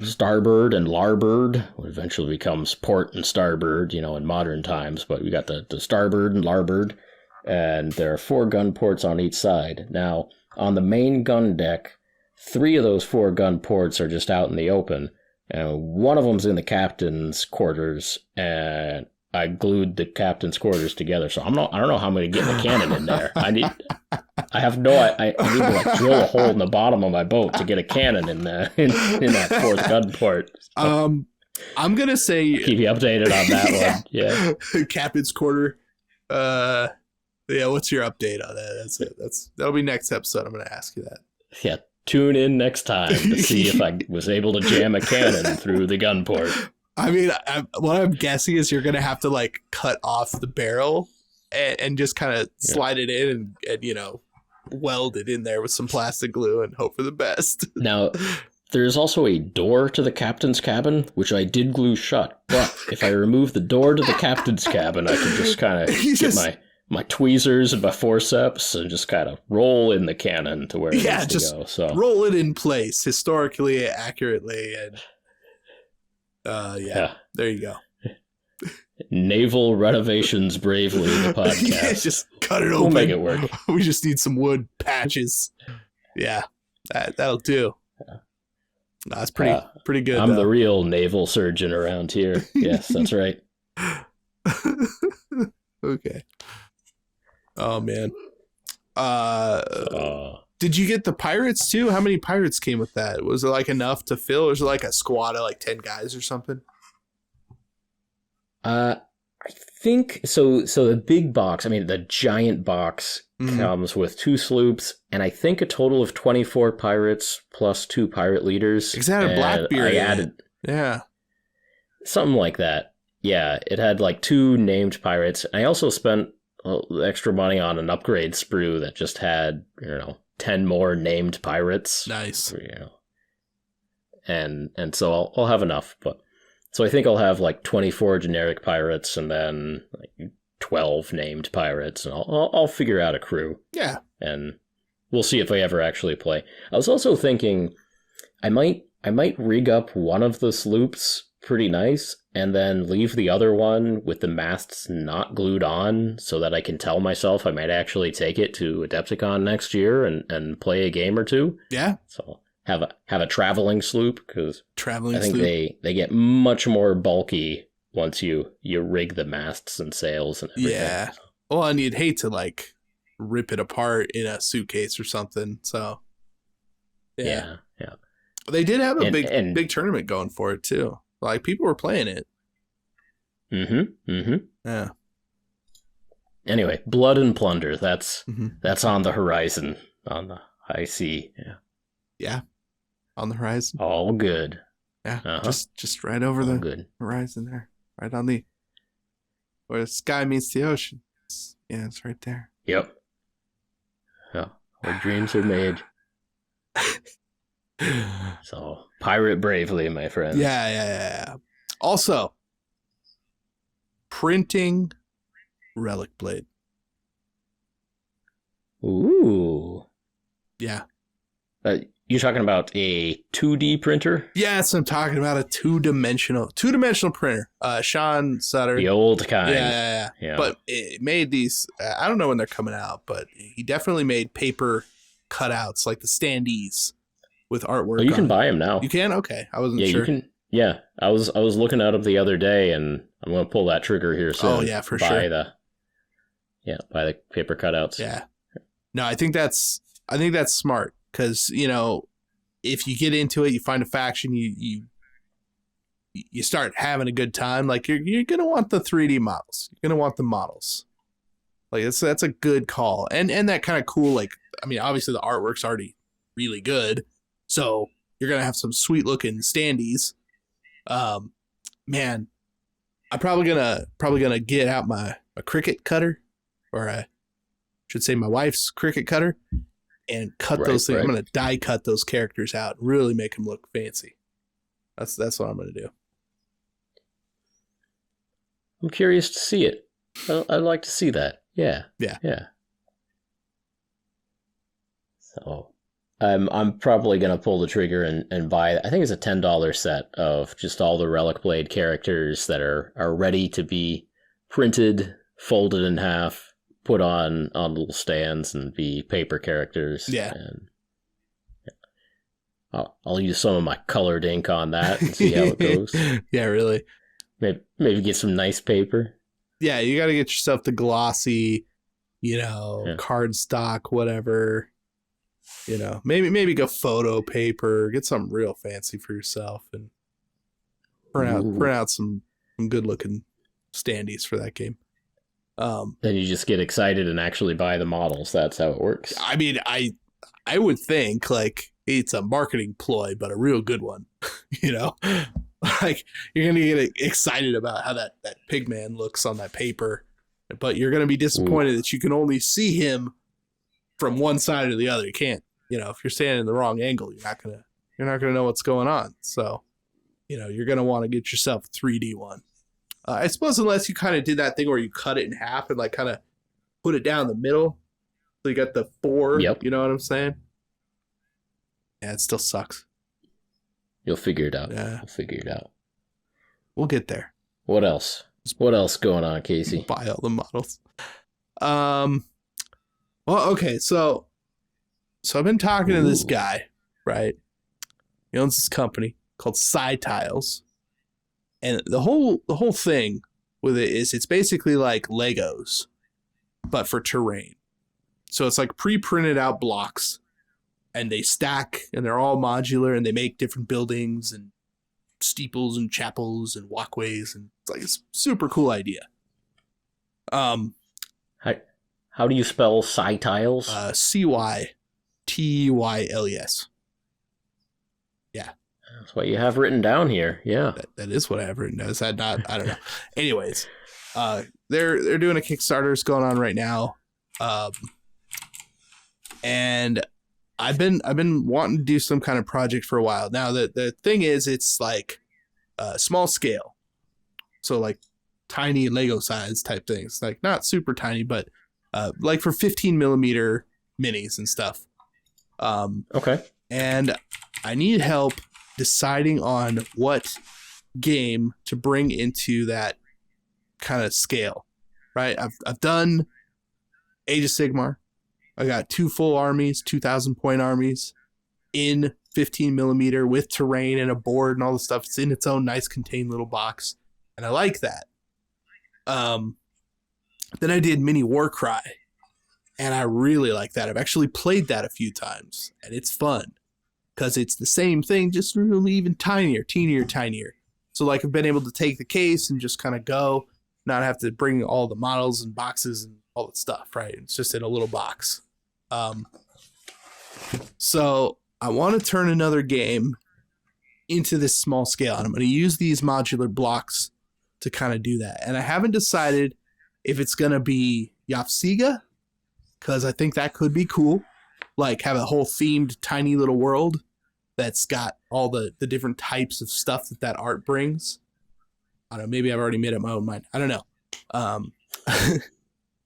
Starboard and larboard, what eventually becomes port and starboard, in modern times. But we got the starboard and larboard, and there are 4 gun ports on each side. Now, on the main gun deck, 3 of those 4 gun ports are just out in the open, and one of them's in the captain's quarters, and I glued the captain's quarters together, so I don't know how I'm going to get the cannon in there. I need to drill a hole in the bottom of my boat to get a cannon in that 4th gun port. So, I'm gonna say keep you updated on that one. Yeah, captain's quarter. Yeah, what's your update on that? That'll be next episode. I'm gonna ask you that. Yeah, tune in next time to see if I was able to jam a cannon through the gun port. I mean, what I'm guessing is you're going to have to like cut off the barrel and just kind of slide it in and, weld it in there with some plastic glue and hope for the best. Now, there's also a door to the captain's cabin, which I did glue shut. But if I remove the door to the captain's cabin, I can just kind of get my tweezers and my forceps and just kind of roll in the cannon to where it needs to go. So roll it in place historically accurately and there you go. Naval Renovations Bravely, the podcast. Just cut it open. We'll make it work. We just need some wood patches. Yeah, that'll do. That's pretty good. I'm the real naval surgeon around here. Yes, that's right. Okay. Oh, man. Did you get the pirates too? How many pirates came with that? Was it like enough to fill, or was it like a squad of like 10 guys or something? I think so. So the big box, the giant box comes with 2 sloops, and I think a total of 24 pirates plus 2 pirate leaders. Is that a Blackbeard? I added, something like that. Yeah, it had like 2 named pirates. I also spent extra money on an upgrade sprue that just had 10 more named pirates. Nice. And so I'll have enough, but so I think I'll have like 24 generic pirates and then like 12 named pirates, and I'll figure out a crew. Yeah. And we'll see if I ever actually play. I was also thinking I might rig up one of the sloops pretty nice and then leave the other one with the masts not glued on so that I can tell myself I might actually take it to Adepticon next year and play a game or 2. Yeah. So have a traveling sloop, because I think sloop. they get much more bulky once you rig the masts and sails and everything. Yeah. Well, and you'd hate to like rip it apart in a suitcase or something. So yeah. They did have a big tournament going for it too. Like, people were playing it. Yeah. Anyway, Blood and Plunder. That's on the horizon, on the high sea. Yeah. On the horizon. All good. Yeah. Just right over the horizon there. Right on where the sky meets the ocean. It's right there. Yep. Yeah. Where dreams are made. So, pirate bravely, my friends. Yeah. Also, printing Relic Blade. Ooh. Yeah. You're talking about a 2D printer? Yes, I'm talking about a two-dimensional printer. Sean Sutter. The old kind. Yeah. But it made these, I don't know when they're coming out, but he definitely made paper cutouts, like the standees with artwork. Oh, you can buy them now. You can? Okay. I wasn't sure. You can. Yeah. I was looking at them the other day, and I'm going to pull that trigger here soon. Oh, yeah, for sure. Buy the paper cutouts. Yeah. No, I think that's smart. Because, if you get into it, you find a faction, you start having a good time. Like, you're going to want the 3D models. You're going to want the models. Like, that's a good call. And that kind of cool, like, obviously the artwork's already really good. So you're going to have some sweet looking standees. Man, I'm probably gonna get out my Cricut cutter, or I should say my wife's Cricut cutter, and cut those things. Right. I'm going to die cut those characters out and really make them look fancy. That's what I'm going to do. I'm curious to see it. I'd like to see that. Yeah. Oh, I'm probably gonna pull the trigger and buy. I think it's a $10 set of just all the Relic Blade characters that are ready to be printed, folded in half, put on little stands, and be paper characters. Yeah. And I'll use some of my colored ink on that and see how it goes. Yeah, really. Maybe get some nice paper. Yeah, you got to get yourself the glossy, cardstock, whatever. Maybe go photo paper, get something real fancy for yourself, and print out some good looking standees for that game. Then you just get excited and actually buy the models. That's how it works. I mean, I would think like it's a marketing ploy, but a real good one. Like you're gonna get excited about how that pigman looks on that paper, but you're gonna be disappointed that you can only see him from one side or the other. You can't, if you're standing in the wrong angle, you're not gonna know what's going on. So, you're gonna want to get yourself a 3D one. I suppose unless you kind of did that thing where you cut it in half and like kind of put it down the middle, so you got the 4. Yep. You know what I'm saying? Yeah, it still sucks. You'll figure it out. Yeah. We'll figure it out. We'll get there. What else? What else going on, Casey? Buy all the models. Well, okay, so I've been talking to this guy, right? He owns this company called Sci Tiles. And the whole thing with it is it's basically like Legos, but for terrain. So it's like pre-printed out blocks, and they stack, and they're all modular, and they make different buildings and steeples and chapels and walkways, and it's like a super cool idea. How do you spell Sci Tiles? CYTYLES. Yeah. That's what you have written down here. Yeah. That is what I have written down. Is that not? I don't know. Anyways, they're doing a Kickstarter. It's going on right now. And I've been wanting to do some kind of project for a while. Now the thing is, it's like small scale. So like tiny Lego size type things, like not super tiny, but like for 15 millimeter minis and stuff. Okay. And I need help deciding on what game to bring into that kind of scale, right? I've done Age of Sigmar. I got 2 full armies, 2,000 point armies in 15 millimeter with terrain and a board and all the stuff. It's in its own nice contained little box, and I like that. Then I did Mini Warcry, and I really like that. I've actually played that a few times, and it's fun because it's the same thing, just really even tinier. So like I've been able to take the case and just kind of go, not have to bring all the models and boxes and all that stuff, right? It's just in a little box. So I want to turn another game into this small scale, and I'm going to use these modular blocks to kind of do that. And I haven't decided if it's going to be Yafsiga, because I think that could be cool. Like have a whole themed tiny little world that's got all the different types of stuff that art brings. I don't know, maybe I've already made up my own mind. I don't know.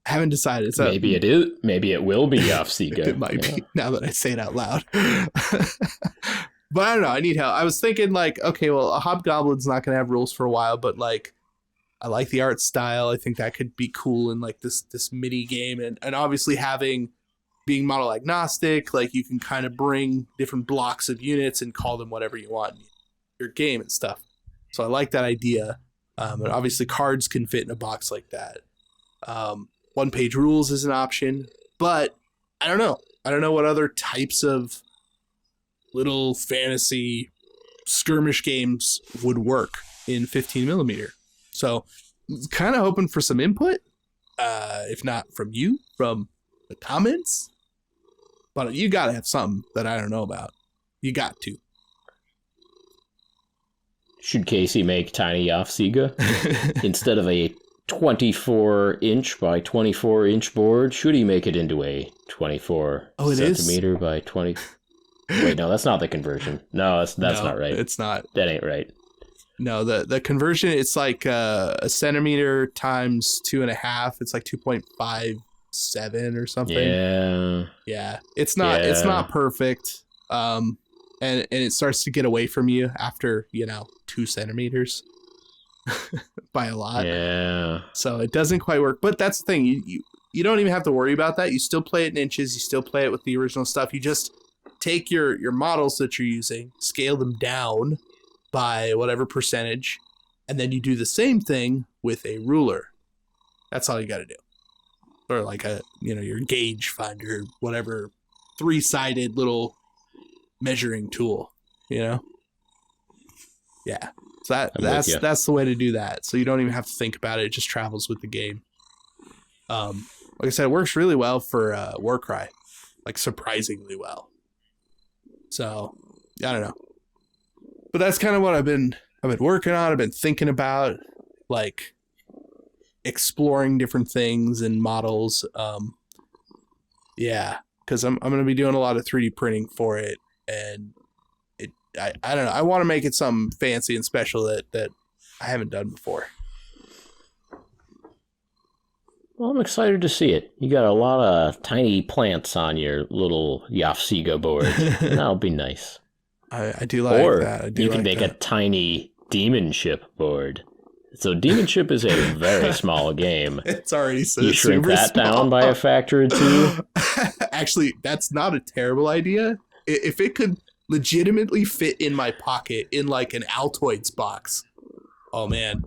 Haven't decided. So maybe it is. Maybe it will be Yafsiga. It might be now that I say it out loud. But I don't know. I need help. I was thinking like, okay, well, a Hobgoblin's not going to have rules for a while, but like, I like the art style. I think that could be cool in like this mini game, and obviously being model agnostic, like you can kind of bring different blocks of units and call them whatever you want in your game and stuff. So I like that idea. And obviously cards can fit in a box like that. 1-page rules is an option, but I don't know. I don't know what other types of little fantasy skirmish games would work in 15 millimeter. So kind of hoping for some input, if not from you, from the comments. But you got to have something that I don't know about. You got to. Should Casey make tiny Yafsiga instead of a 24-inch by 24-inch board? Should he make it into a 24 centimeter by 20? Wait, no, that's not the conversion. No, that's not right. It's not. That ain't right. No, the conversion, it's like a centimeter times 2.5. It's like 2.5 7 or something. Yeah. It's not perfect. And it starts to get away from you after 2 centimeters by a lot. Yeah. So it doesn't quite work. But that's the thing. You don't even have to worry about that. You still play it in inches. You still play it with the original stuff. You just take your models that you're using, scale them down by whatever percentage, and then you do the same thing with a ruler. That's all you got to do. Or like your gauge finder, whatever 3-sided little measuring tool, Yeah. So that's the way to do that. So you don't even have to think about it. It just travels with the game. Like I said, it works really well for Warcry, like surprisingly well. So I don't know, but that's kind of what I've been working on. I've been thinking about like exploring different things and models. Because I'm going to be doing a lot of 3D printing for it, and I don't know. I want to make it something fancy and special that I haven't done before. Well, I'm excited to see it. You got a lot of tiny plants on your little Yafsiga board. That'll be nice. I do like that. Or you can make a tiny Demonship board. So Demonship is a very small game. It's already so you shrink that small. Down by a factor of 2. Actually, that's not a terrible idea. If it could legitimately fit in my pocket in like an Altoids box, oh man.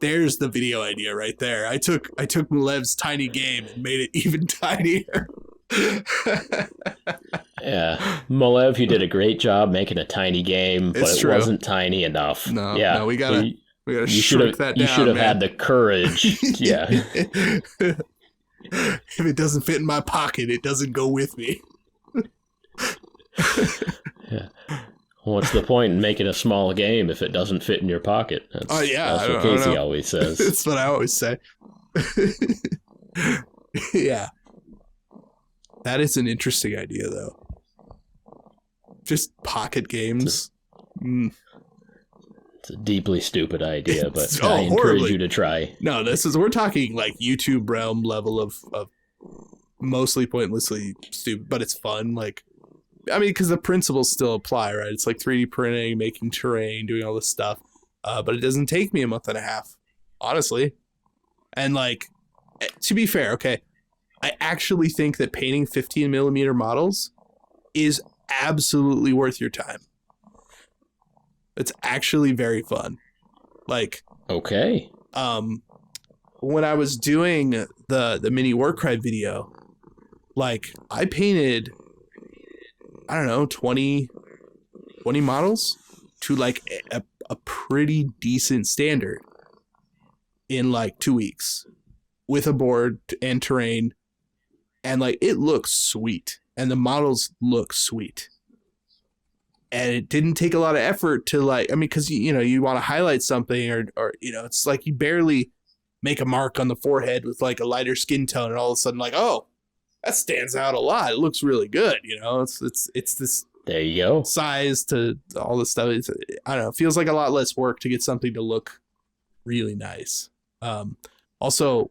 There's the video idea right there. I took Malev's tiny game and made it even tinier. Yeah, Malev, you did a great job making a tiny game, but it wasn't tiny enough. No, we gotta shrink that down. You should have had the courage. Yeah. If it doesn't fit in my pocket, it doesn't go with me. Yeah. What's the point in making a small game if it doesn't fit in your pocket? That's what Casey always says. That's what I always say. Yeah. That is an interesting idea, though. Just pocket games. It's a deeply stupid idea, but I encourage you to try. No, we're talking like YouTube realm level of mostly pointlessly stupid, but it's fun. Like, I mean, because the principles still apply, right? It's like 3D printing, making terrain, doing all this stuff. But it doesn't take me a month and a half, honestly. And like, to be fair, okay, I actually think that painting 15 millimeter models is absolutely worth your time. It's actually very fun. Like, okay. When I was doing the mini Warcry video, like I painted, I don't know, 20 models to like a pretty decent standard in like 2 weeks with a board and terrain. And like, it looks sweet and the models look sweet. And it didn't take a lot of effort to like, I mean, cause you want to highlight something or, it's like you barely make a mark on the forehead with like a lighter skin tone and all of a sudden like, oh, that stands out a lot. It looks really good. It's this there you go size to all this stuff. I don't know. It feels like a lot less work to get something to look really nice. Also,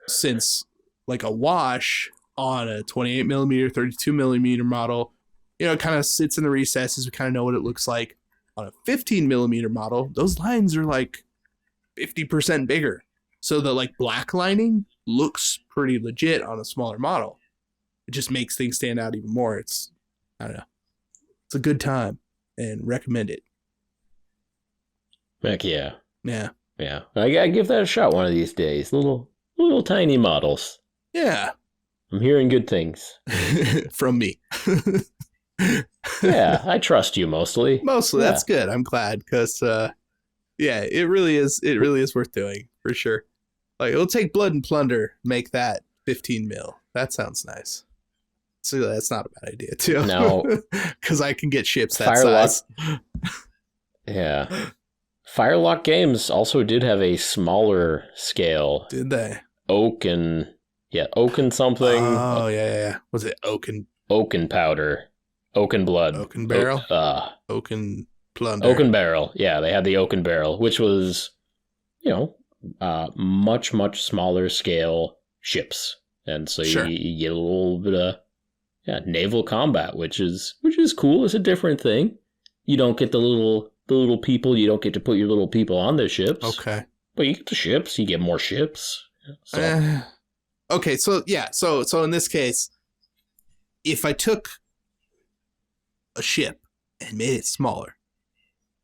since like a wash on a 28 millimeter, 32 millimeter model, it kind of sits in the recesses. We kind of know what it looks like. On a 15 millimeter model, those lines are like 50% bigger. So the like black lining looks pretty legit on a smaller model. It just makes things stand out even more. I don't know. It's a good time and recommend it. Heck yeah. Yeah. Yeah. I gotta give that a shot one of these days. Little tiny models. Yeah. I'm hearing good things. From me. Yeah, I trust you mostly. Mostly, yeah. That's good. I'm glad because, it really is worth doing for sure. Like, it'll take Blood and Plunder, make that 15 mil. That sounds nice. So that's not a bad idea too. No, because I can get ships that size. Yeah, Firelock Games also did have a smaller scale. Did they? Oaken something. Oh yeah. Was it Oaken powder? Oaken blood. Oaken barrel? Oaken plunder. Oaken barrel. Yeah, they had the Oaken barrel, which was, much, much smaller scale ships. and so Sure. you get a little bit of naval combat, which is cool. It's a different thing. You don't get the little people. You don't get to put your little people on their ships. Okay. But you get the ships. You get more ships. So. Okay, so yeah, so in this case, if I took a ship and made it smaller,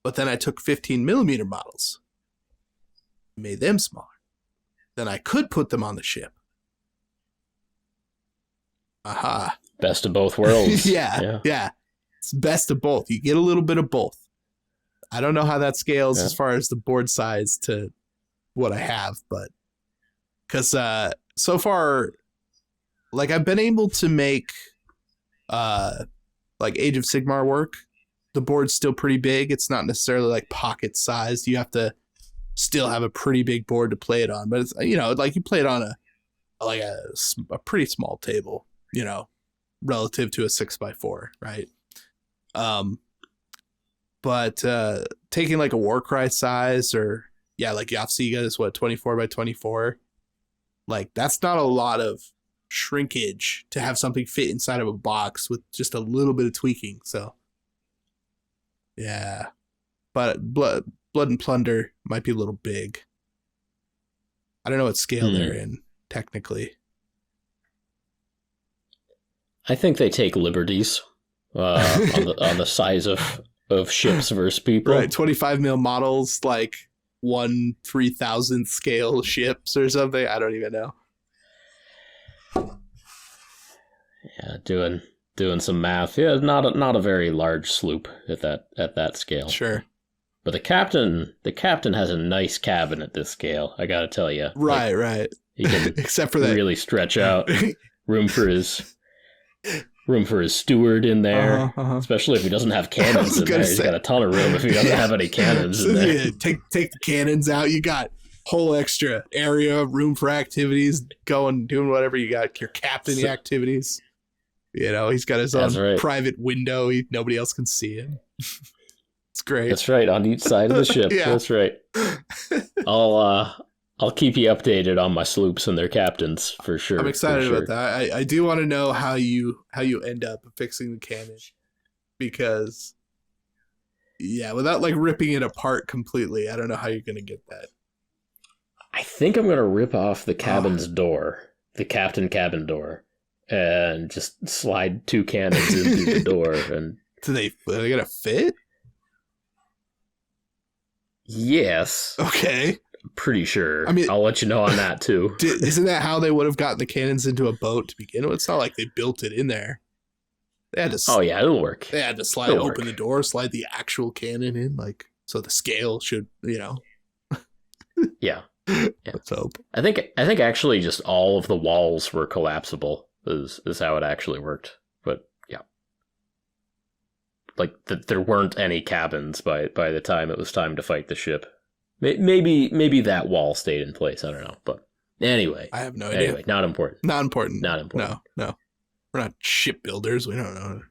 but then I took 15mm models, made them smaller, then I could put them on the ship. Aha. Best of both worlds. yeah. It's best of both. You get a little bit of both. I don't know how that scales as far as the board size to what I have, but because so far, like I've been able to make like Age of Sigmar work. The board's still pretty big. It's not necessarily like pocket sized. You have to still have a pretty big board to play it on, but it's, you know, like you play it on a pretty small table, you know, relative to a 6x4, right? But taking like a Warcry size or like Yafsiga is what, 24x24. Like that's not a lot of shrinkage to have something fit inside of a box with just a little bit of tweaking. So yeah, but Blood and Plunder might be a little big. I don't know what scale they're in technically. I think they take liberties on the size of ships versus people. Right, 25mm models, like 1/3000th scale ships or something. I don't even know. Yeah, doing some math. Yeah, not a very large sloop at that scale. Sure. But the captain has a nice cabin at this scale, I gotta tell you. Right, right. He can except for that, really stretch out. room for his steward in there, especially if he doesn't have cannons in there. He's got a ton of room if he doesn't have any cannons in there. Yeah, take the cannons out. You got whole extra area, room for activities, doing whatever you got. Your captain activities. You know, he's got his own private window. Nobody else can see him. It's great. That's right, on each side of the ship. Yeah. That's right. I'll keep you updated on my sloops and their captains for sure. I'm excited about that. I do want to know how you end up fixing the cannon, because without like ripping it apart completely, I don't know how you're gonna get that. I think I'm gonna rip off the cabin's door, the captain cabin door, and just slide 2 cannons into the door. And are they gonna fit? Yes. Okay. Pretty sure. I mean, I'll let you know on that too. Isn't that how they would have gotten the cannons into a boat to begin with? It's not like they built it in there. They had to. Oh yeah, it'll work. They had to open the door, slide the actual cannon in, like so the scale should, you know. Yeah. Let's hope. I think actually just all of the walls were collapsible. Is how it actually worked. But yeah, like there weren't any cabins by the time it was time to fight the ship. Maybe that wall stayed in place. I don't know. But anyway. I have no idea. Anyway, not important. Not important. Not important. No. We're not shipbuilders. We don't know.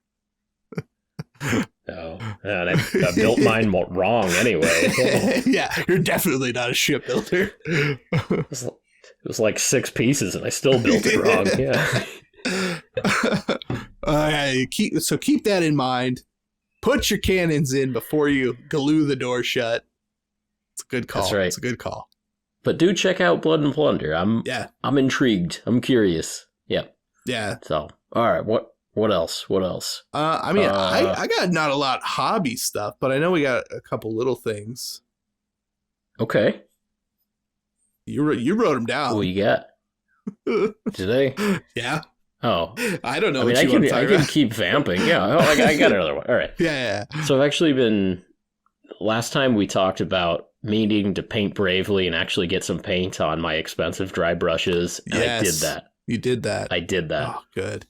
No. I built mine wrong anyway. Yeah, you're definitely not a shipbuilder. It was like 6 pieces and I still built it wrong. Yeah. Keep that in mind. Put your cannons in before you glue the door shut. It's a good call. That's right. It's a good call. But do check out Blood and Plunder. I'm intrigued. I'm curious. Yeah. Yeah. So, all right. What else? I mean, I got not a lot of hobby stuff, but I know we got a couple little things. Okay. You wrote them down. What you got? Today? Yeah. Oh. I don't know. I mean, I can keep vamping. Yeah. I got another one. All right. Yeah. So I've actually been. Last time we talked about me needing to paint bravely and actually get some paint on my expensive dry brushes. And I did that. You did that. I did that. Oh, good.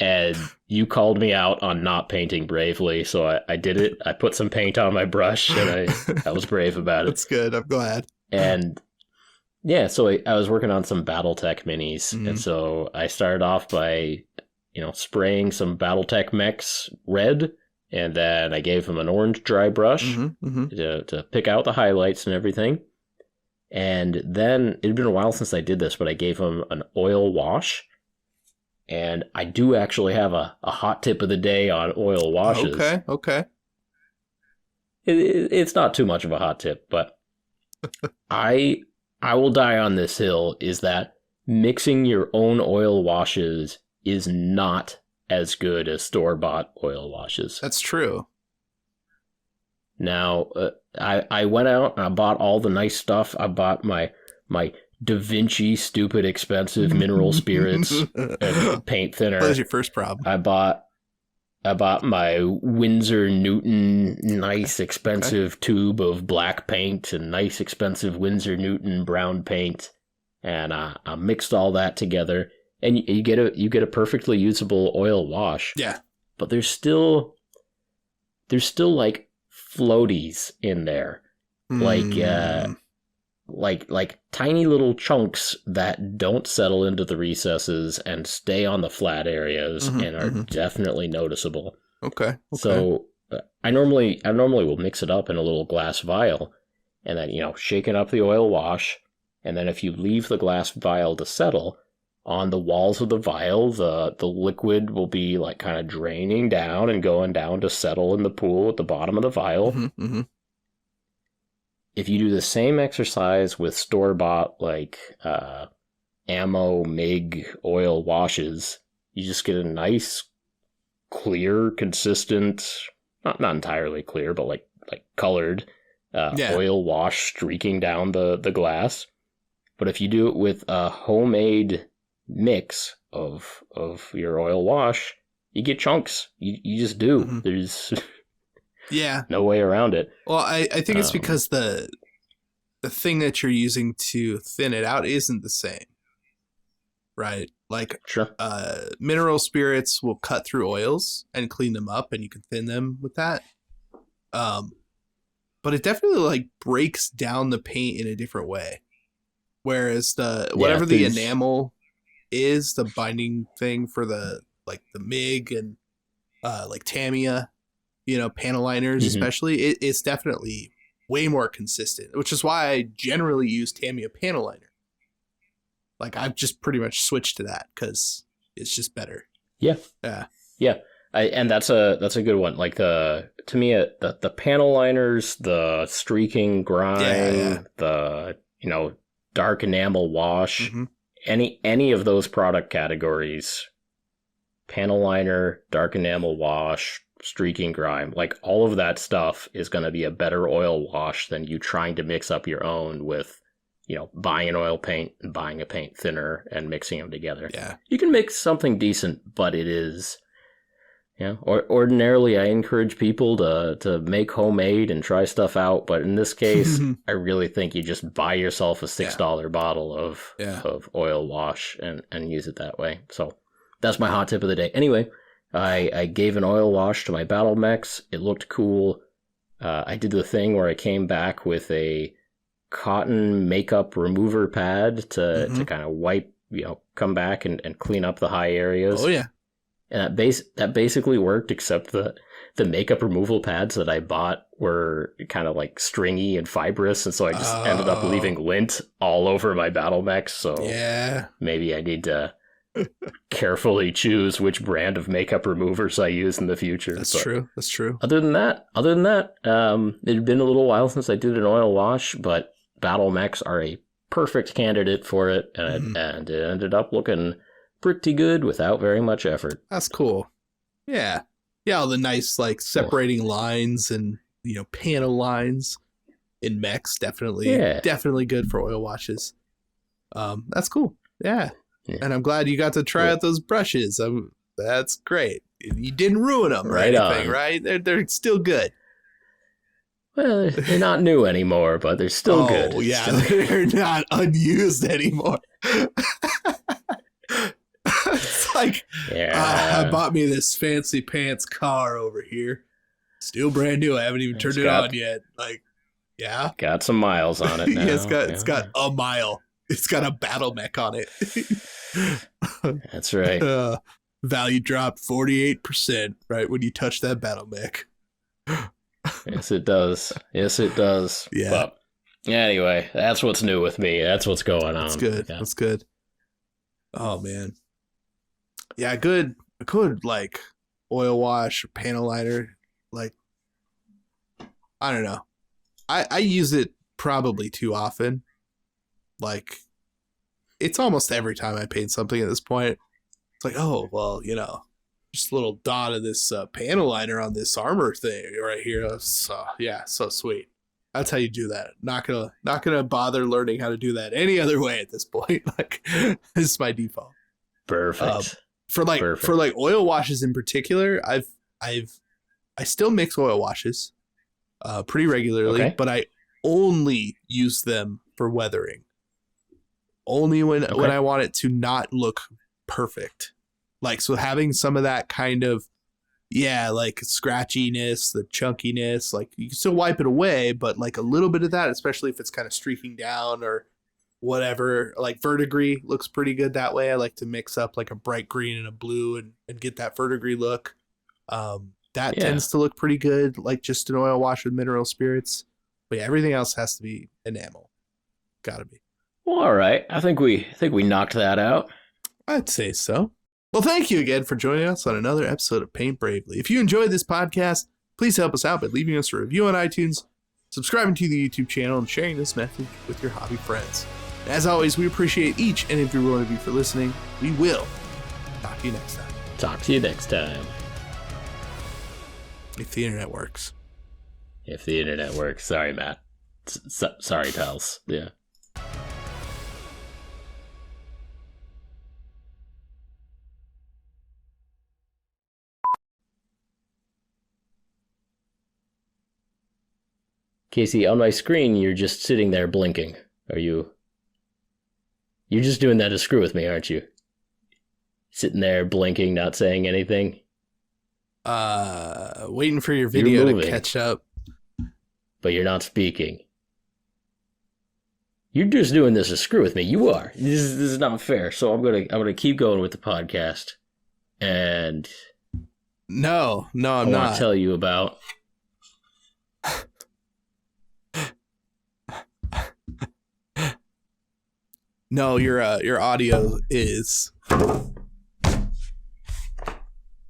And you called me out on not painting bravely, so I did it. I put some paint on my brush, and I was brave about it. That's good. I'm glad. And yeah, so I was working on some BattleTech minis, and so I started off by, spraying some BattleTech mechs red, and then I gave them an orange dry brush to pick out the highlights and everything. And then, it'd been a while since I did this, but I gave them an oil wash. And I do actually have a hot tip of the day on oil washes. Okay. It's not too much of a hot tip, but I will die on this hill is that mixing your own oil washes is not as good as store-bought oil washes. That's true. Now, I went out and I bought all the nice stuff. I bought my Da Vinci stupid expensive mineral spirits and paint thinner. What was your first problem? I bought my Winsor Newton nice expensive tube of black paint and nice expensive Winsor Newton brown paint, and I mixed all that together, and you get a perfectly usable oil wash. Yeah, but there's still like floaties in there, like tiny little chunks that don't settle into the recesses and stay on the flat areas and are definitely noticeable. Okay. So I normally will mix it up in a little glass vial and then, shaking up the oil wash. And then if you leave the glass vial to settle on the walls of the vial, the liquid will be like kind of draining down and going down to settle in the pool at the bottom of the vial. If you do the same exercise with store-bought, like, ammo, MIG, oil washes, you just get a nice, clear, consistent, not entirely clear, but like colored, oil wash streaking down the glass. But if you do it with a homemade mix of your oil wash, you get chunks. You just do. There's... Yeah. No way around it. Well, I think it's because the thing that you're using to thin it out isn't the same. Right? Like, sure. Mineral spirits will cut through oils and clean them up, and you can thin them with that. But it definitely like breaks down the paint in a different way. Whereas whatever the enamel is, the binding thing for the MIG and like Tamiya, panel liners especially, it's definitely way more consistent, which is why I generally use Tamiya panel liner. Like, I've just pretty much switched to that because it's just better. Yeah. And that's a good one. Like the panel liners, the streaking grime, the dark enamel wash, any of those product categories, panel liner, dark enamel wash, streaking grime, like all of that stuff is going to be a better oil wash than you trying to mix up your own with, buying an oil paint and buying a paint thinner and mixing them together. Yeah. You can make something decent, but it is, ordinarily I encourage people to make homemade and try stuff out. But in this case, I really think you just buy yourself a $6 bottle of oil wash and use it that way. So that's my hot tip of the day. Anyway, I gave an oil wash to my battle mechs. It looked cool. I did the thing where I came back with a cotton makeup remover pad to kind of wipe, come back and clean up the high areas. Oh, yeah. And that basically worked, except the makeup removal pads that I bought were kind of like stringy and fibrous, and so I just ended up leaving lint all over my battle mechs. So maybe I need to carefully choose which brand of makeup removers I use in the future. That's true. Other than that, it had been a little while since I did an oil wash, but battle mechs are a perfect candidate for it, and it ended up looking pretty good without very much effort. That's cool. Yeah, all the nice separating lines and panel lines in mechs definitely good for oil washes. That's cool. Yeah. And I'm glad you got to try out those brushes. That's great. You didn't ruin them or anything, right? They're still good. Well, they're not new anymore, but they're still good. Oh, yeah, they're not unused anymore. It's like, I bought me this fancy pants car over here. Still brand new. I haven't even turned it on yet. Got some miles on it now. It's got a mile. It's got a battle mech on it. That's right. Value dropped 48% right when you touch that battle mech. Yes, it does. Yeah. But anyway, that's what's new with me. That's what's going on. That's good. Yeah. That's good. Oh, man. Yeah, a good like oil wash or panel liner. Like, I don't know. I use it probably too often. Like, it's almost every time I paint something at this point. It's like, oh, well, just a little dot of this panel liner on this armor thing right here. So, yeah, so sweet. That's how you do that. Not gonna bother learning how to do that any other way at this point. Like, this is my default. Perfect. For like oil washes in particular, I still mix oil washes pretty regularly, Okay. but I only use them for weathering. Only when I want it to not look perfect. Like, so having some of that kind of, like scratchiness, the chunkiness, like you can still wipe it away, but like a little bit of that, especially if it's kind of streaking down or whatever, like verdigris looks pretty good that way. I like to mix up like a bright green and a blue and get that verdigris look. That tends to look pretty good, like just an oil wash with mineral spirits. But yeah, everything else has to be enamel. Gotta be. Well, all right. I think we knocked that out. I'd say so. Well, thank you again for joining us on another episode of Paint Bravely. If you enjoyed this podcast, please help us out by leaving us a review on iTunes, subscribing to the YouTube channel, and sharing this message with your hobby friends. As always, we appreciate each and every one of you for listening. We will talk to you next time. Talk to you next time. If the internet works. If the internet works. Sorry, Matt. Sorry, pals. Yeah. Casey, on my screen, you're just sitting there blinking. Are you? You're just doing that to screw with me, aren't you? Sitting there blinking, not saying anything. Waiting for your video to catch up. But you're not speaking. You're just doing this to screw with me. You are. This is not fair. So I'm gonna keep going with the podcast. And No, I'm not. I want to tell you about. No, your audio is